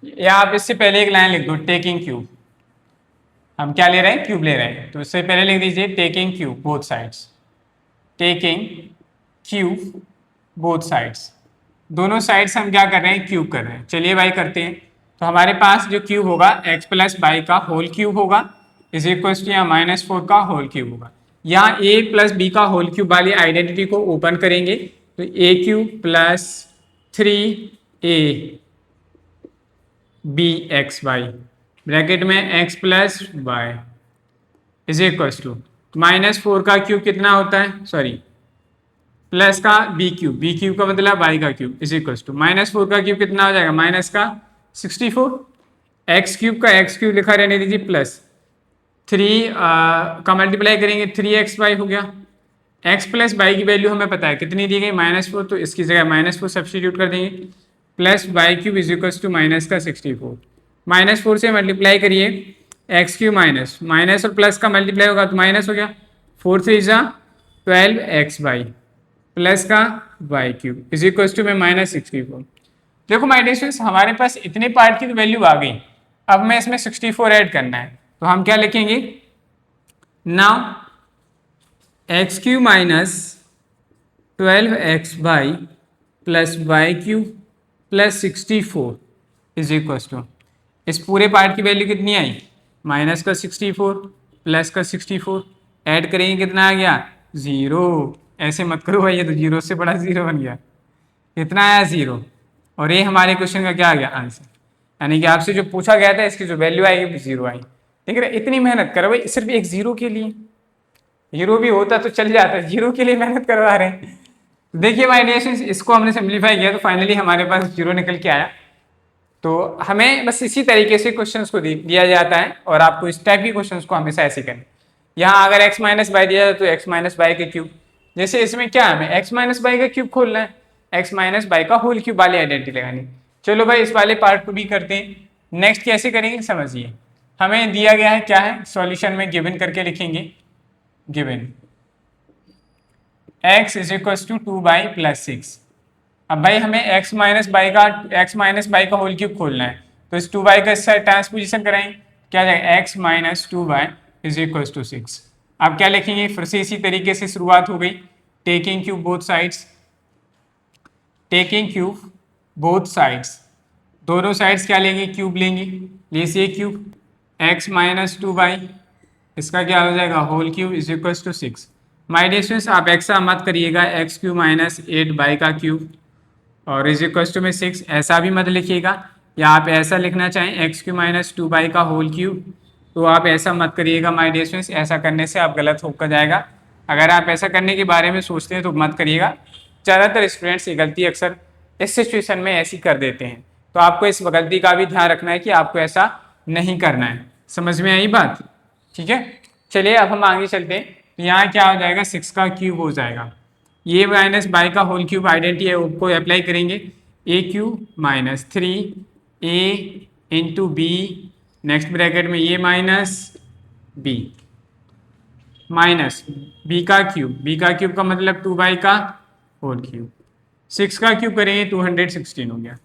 या आप इससे पहले एक लाइन लिख दो, टेकिंग क्यूब। हम क्या ले रहे हैं, क्यूब ले रहे हैं, तो इससे पहले लिख दीजिए taking cube both sides. Taking cube both sides, दोनों साइड्स हम क्या कर रहे हैं, क्यूब कर रहे हैं। चलिए भाई करते हैं। तो हमारे पास जो क्यूब होगा x प्लस बाई का होल क्यूब होगा इज इक्वल टू यहाँ -4 का होल क्यूब होगा। यहाँ a प्लस बी का होल क्यूब वाली आइडेंटिटी को ओपन करेंगे तो a cube plus 3a B x y bracket में x plus y is equal to -4 का क्यूब कितना होता है, सॉरी प्लस का बी क्यूब का मतलब y का क्यूब इज इक्वल टू -4 का क्यूब कितना हो जाएगा, माइनस का 64। x क्यूब का x क्यूब लिखा रहने दीजिए, प्लस 3 का मल्टीप्लाई करेंगे 3xy हो गया। x प्लस वाई की वैल्यू हमें पता है कितनी दी गई, -4, तो इसकी जगह -4 सब्सटीट्यूट कर देंगे। Plus y cube is equal to minus का 64, -4 से मल्टीप्लाई करिए एक्स क्यूब माइनस और प्लस का मल्टीप्लाई होगा तो माइनस हो गया। 4 3 जा 12xy प्लस का y cube is equal to में -64। देखो माय डियर स्टूडेंट्स, हमारे पास इतने पार्ट की तो वैल्यू आ गई, अब मैं इसमें 64 ऐड करना है तो हम क्या लिखेंगे, now x cube minus 12xy plus y cube plus 64 is equal to, इस पूरे पार्ट की वैल्यू कितनी आई, माइनस का 64 प्लस का 64 ऐड करेंगे कितना आ गया, 0। ऐसे मत करो भाई, ये तो 0 से बड़ा 0 बन गया, कितना आया 0। और ये हमारे क्वेश्चन का क्या आ गया, आंसर। यानी कि आपसे जो पूछा गया था इसकी जो वैल्यू आएगी वो 0 आई। देख रहे, इतनी मेहनत करो भाई सिर्फ एक 0 के लिए, 0 भी होता तो चल जाता, 0 के लिए मेहनत करवा रहे हैं। देखिए माय डियर स्टूडेंट्स, इसको हमने सिंप्लीफाई किया तो फाइनली हमारे पास 0 निकल के आया। तो हमें बस इसी तरीके से क्वेश्चंस को दिया जाता है और आपको इस टाइप के क्वेश्चंस को हमेशा ऐसे करना। यहाँ अगर x माइनस बाई दिया जाए तो x माइनस बाई का क्यूब, जैसे इसमें क्या है, हमें x माइनस बाई का क्यूब खोलना है, x माइनस बाई का होल क्यूब वाली आइडेंटिटी लगानी। चलो भाई इस वाले पार्ट को भी करते हैं। नेक्स्ट कैसे करेंगे समझिए, हमें दिया गया है क्या है, सॉल्यूशन में गिवन करके लिखेंगे, given x is equal to 2y+6। अब भाई हमें x माइनस बाई का होल क्यूब खोलना है, तो इस 2y का इससे ट्रांसपोजिशन कराएंगे, क्या जाएगा x minus 2y is equal to 6। अब क्या लिखेंगे, फिर से इसी तरीके से शुरुआत हो गई, taking cube both sides, taking cube both sides, दोनों साइड्स क्या लेंगे, क्यूब लेंगे, लीजिए क्यूब x माइनस 2y, इसका क्या हो जाएगा whole cube is equal to 6। My dear students आप एक्स्ट्रा मत करिएगा, एक्स क्यूब माइनस 8y का क्यूब और इज इक्वल टू में 6, ऐसा भी मत लिखिएगा, या आप ऐसा लिखना चाहें एक्स क्यूब माइनस 2y का होल क्यूब, तो आप ऐसा मत करिएगा माय डियर स्टूडेंट्स, ऐसा करने से आप गलत होकर जाएगा। अगर आप ऐसा करने के बारे में सोचते हैं तो मत करिएगा, ज़्यादातर स्टूडेंट्स ये गलती अक्सर इस सिचुएशन में ऐसी कर देते हैं, तो आपको इस गलती का भी ध्यान रखना है कि आपको ऐसा नहीं करना है। समझ में आई बात, ठीक है। चलिए अब हम आगे चलते हैं, तो यहाँ क्या हो जाएगा, 6 का क्यूब हो जाएगा, ये माइनस बाई का होल क्यूब आइडेंटिटी है उसको अप्लाई करेंगे, A cube minus 3a into B, next bracket में ये माइनस बी, माइनस बी का क्यूब का मतलब 2y का होल क्यूब, 6 का क्यूब करेंगे 216 हो गया,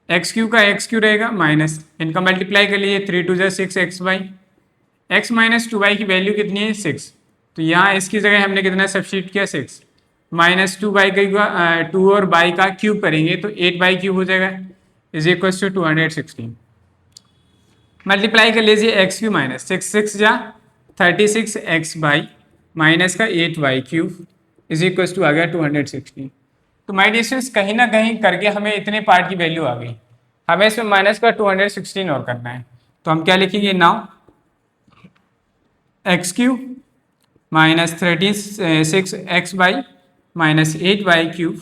एक्स क्यूब का एक्स क्यूब रहेगा माइनस, इनका मल्टीप्लाई कर लीजिए 3 2 6 x/, x माइनस 2y की वैल्यू कितनी है 6, तो यहाँ इसकी जगह हमने कितना सब्स्टिट्यूट किया 6, माइनस 2y का 2 और y का क्यूब करेंगे तो 8y क्यूब हो जाएगा इज इक्वल टू 216, मल्टीप्लाई कर लीजिए एक्स क्यूब माइनस 6 जा 36 x/, माइनस का 8y cube is equal to आ गया 216। तो माय डियर स्टूडेंट्स कहीं ना कहीं करके हमें इतने पार्ट की वैल्यू आ गई, हमें इसमें माइनस का 216 और करना है, तो हम क्या लिखेंगे now, x cube minus 36 x/, minus 8y cube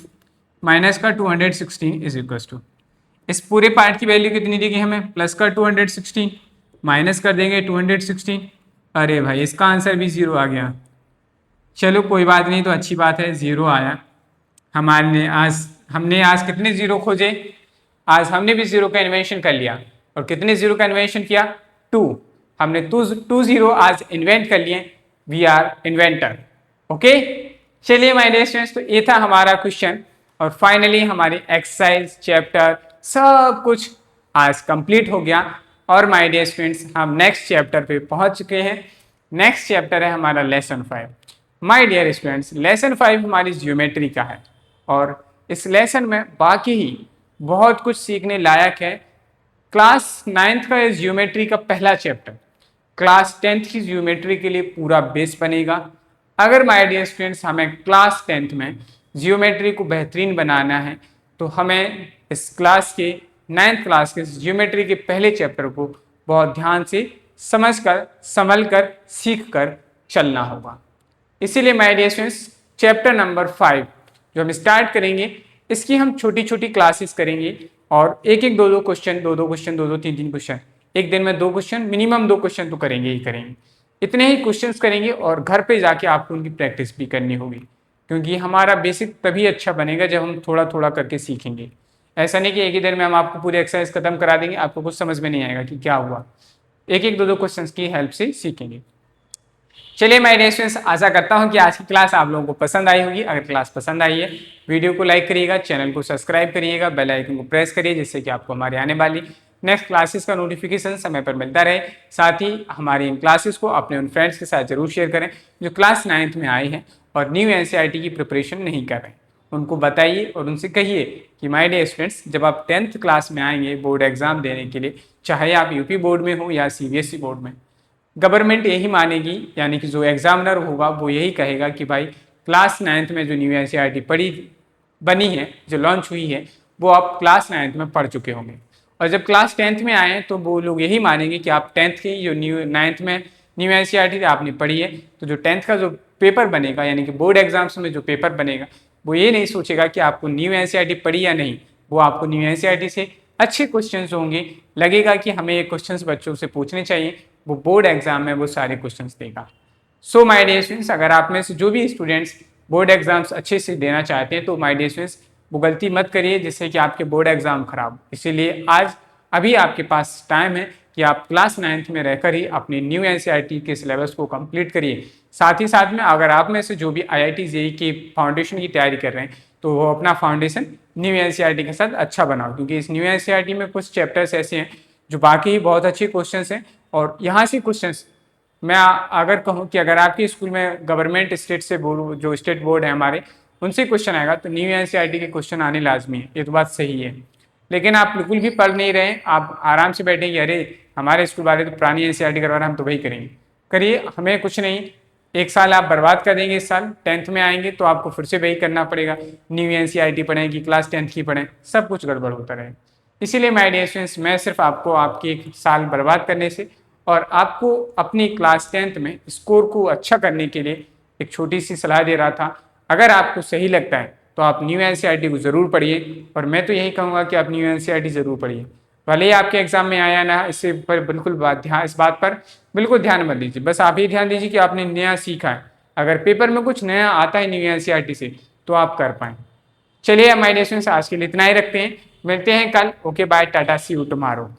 minus का 216 इज इक्वल टू, इस पूरे पार्ट की वैल्यू कितनी देगी हमें, प्लस का 216 माइनस कर देंगे 216, अरे भाई इसका आंसर भी 0 आ गया, चलो कोई बात नहीं, तो अच्छी बात है 0 आया। हमने आज कितने 0 खोजे, आज हमने भी 0 का इन्वेंशन कर लिया, और कितने 0 का इन्वेंशन किया 2, हमने 2 0 आज इन्वेंट कर लिए, वी आर इन्वेंटर, ओके। चलिए माय डियर स्टूडेंट्स, तो ये था हमारा क्वेश्चन, और फाइनली हमारी एक्सरसाइज चैप्टर सब कुछ आज कंप्लीट हो गया, और माय डियर स्टूडेंट्स हम नेक्स्ट चैप्टर पे पहुंच चुके हैं। नेक्स्ट चैप्टर है हमारा lesson 5। My dear students lesson 5 हमारी ज्योमेट्री का है, और इस लेसन में बाकी ही बहुत कुछ सीखने लायक है। क्लास 9th का इस ज्योमेट्री का पहला चैप्टर क्लास 10th की ज्योमेट्री के लिए पूरा बेस बनेगा। अगर माय डियर स्टूडेंट्स हमें क्लास 10th में ज्योमेट्री को बेहतरीन बनाना है, तो हमें इस क्लास के 9th क्लास के ज्योमेट्री के पहले चैप्टर को बहुत ध्यान से समझकर संभल कर सीख कर चलना होगा। इसीलिए my dear students chapter number 5 जो हम स्टार्ट करेंगे, इसकी हम छोटी छोटी क्लासेस करेंगे, और एक एक दो क्वेश्चन, दो क्वेश्चन, तीन क्वेश्चन, एक दिन में 2 क्वेश्चन, मिनिमम 2 क्वेश्चन तो करेंगे ही करेंगे। इतने ही क्वेश्चंस करेंगे, और घर पे जाके आपको उनकी प्रैक्टिस भी करनी होगी, क्योंकि हमारा बेसिक तभी अच्छा बनेगा जब हम थोड़ा थोड़ा करके सीखेंगे। ऐसा नहीं कि एक ही दिन में हम आपको पूरी एक्सरसाइज खत्म करा देंगे, आपको कुछ समझ में नहीं आएगा कि क्या हुआ। एक एक दो क्वेश्चन की हेल्प से सीखेंगे। चलिए माय डियर स्टूडेंट्स, आशा करता हूं कि आज की क्लास आप लोगों को पसंद आई होगी। अगर क्लास पसंद आई है, वीडियो को लाइक करिएगा, चैनल को सब्सक्राइब करिएगा, बेल आइकन को प्रेस करिए, जिससे कि आपको हमारी आने वाली नेक्स्ट क्लासेस का नोटिफिकेशन समय पर मिलता रहे। साथ ही हमारी इन क्लासेस को अपने उन फ्रेंड्स के साथ जरूर शेयर करें जो क्लास 9th में आए हैं और न्यू NCERT की प्रिपरेशन नहीं कर रहे। उनको बताइए और उनसे कहिए कि माय डियर स्टूडेंट्स, जब आप 10th क्लास में आएंगे बोर्ड एग्जाम देने के लिए, चाहे आप यूपी बोर्ड में हो या CBSE बोर्ड में, गवर्नमेंट यही मानेगी, यानी कि जो एग्जामिनर होगा वो यही कहेगा कि भाई क्लास 9th में जो न्यू NCERT बनी है, जो लॉन्च हुई है, वो आप क्लास 9th में पढ़ चुके होंगे। और जब क्लास 10th में आए तो वो लोग यही मानेंगे कि आप 10th की जो 9th में न्यू NCERT आपने पढ़ी है, तो जो 10th का जो पेपर बनेगा, यानी कि बोर्ड एग्जाम्स में जो पेपर बनेगा, वो ये नहीं सोचेगा कि आपको न्यू NCERT पढ़ी या नहीं, वो आपको न्यू NCERT से अच्छे क्वेश्चंस होंगे, लगेगा कि हमें ये क्वेश्चंस बच्चों से पूछने चाहिए, वो बोर्ड एग्जाम में वो सारे क्वेश्चंस देगा। सो माय डियर स्टूडेंट्स, अगर आप में से जो भी स्टूडेंट्स बोर्ड एग्जाम्स अच्छे से देना चाहते हैं तो माय डियर स्टूडेंट्स वो गलती मत करिए जिससे कि आपके बोर्ड एग्जाम खराब। इसीलिए आज अभी आपके पास टाइम है कि आप क्लास 9th में रहकर ही अपनी न्यू एनसीईआरटी के सिलेबस को कंप्लीट करिए। साथ ही साथ में अगर आप में से जो भी आईआईटी जेईई की फाउंडेशन की तैयारी कर रहे हैं तो वो अपना फाउंडेशन न्यू एनसीईआरटी के साथ अच्छा बनाओ, क्योंकि इस न्यू एनसीईआरटी में कुछ चैप्टर्स ऐसे हैं जो बाकी बहुत अच्छे क्वेश्चंस हैं। और यहाँ से क्वेश्चंस मैं अगर कहूँ कि अगर आपके स्कूल में गवर्नमेंट स्टेट से बोर्ड, जो स्टेट बोर्ड है हमारे, उनसे क्वेश्चन आएगा तो न्यू एनसीईआरटी के क्वेश्चन आने लाजमी है, ये तो बात सही है। लेकिन आप बिल्कुल भी पढ़ नहीं रहे, आप आराम से बैठेंगे, अरे हमारे स्कूल वाले तो पुरानी एनसीईआरटी करवा रहे हैं, हम तो वही करेंगे। करिए, हमें कुछ नहीं, एक साल आप बर्बाद कर देंगे। इस साल 10th में आएंगे तो आपको फिर से वही करना पड़ेगा, न्यू एनसीईआरटी पढ़ें कि क्लास 10th की पढ़ें, सब कुछ गड़बड़ होता रहेगा। इसीलिए माय डियर स्टूडेंट्स, मैं सिर्फ आपको आपकी एक साल बर्बाद करने से और आपको अपनी क्लास 10th में स्कोर को अच्छा करने के लिए एक छोटी सी सलाह दे रहा था। अगर आपको सही लगता है तो आप न्यू एनसीईआरटी को ज़रूर पढ़िए, और मैं तो यही कहूँगा कि आप न्यू एनसीईआरटी ज़रूर पढ़िए। भले ही आपके एग्जाम में आया ना, इससे पर बिल्कुल इस बात पर बिल्कुल ध्यान मत दीजिए। बस आप ये ध्यान दीजिए कि आपने नया सीखा है। अगर पेपर में कुछ नया आता है न्यू एनसीईआरटी से तो आप कर पाएँ। चलिए माय डियर स्टूडेंट्स, आज के लिए इतना ही रखते हैं, मिलते हैं कल। Okay bye, tata, see you tomorrow.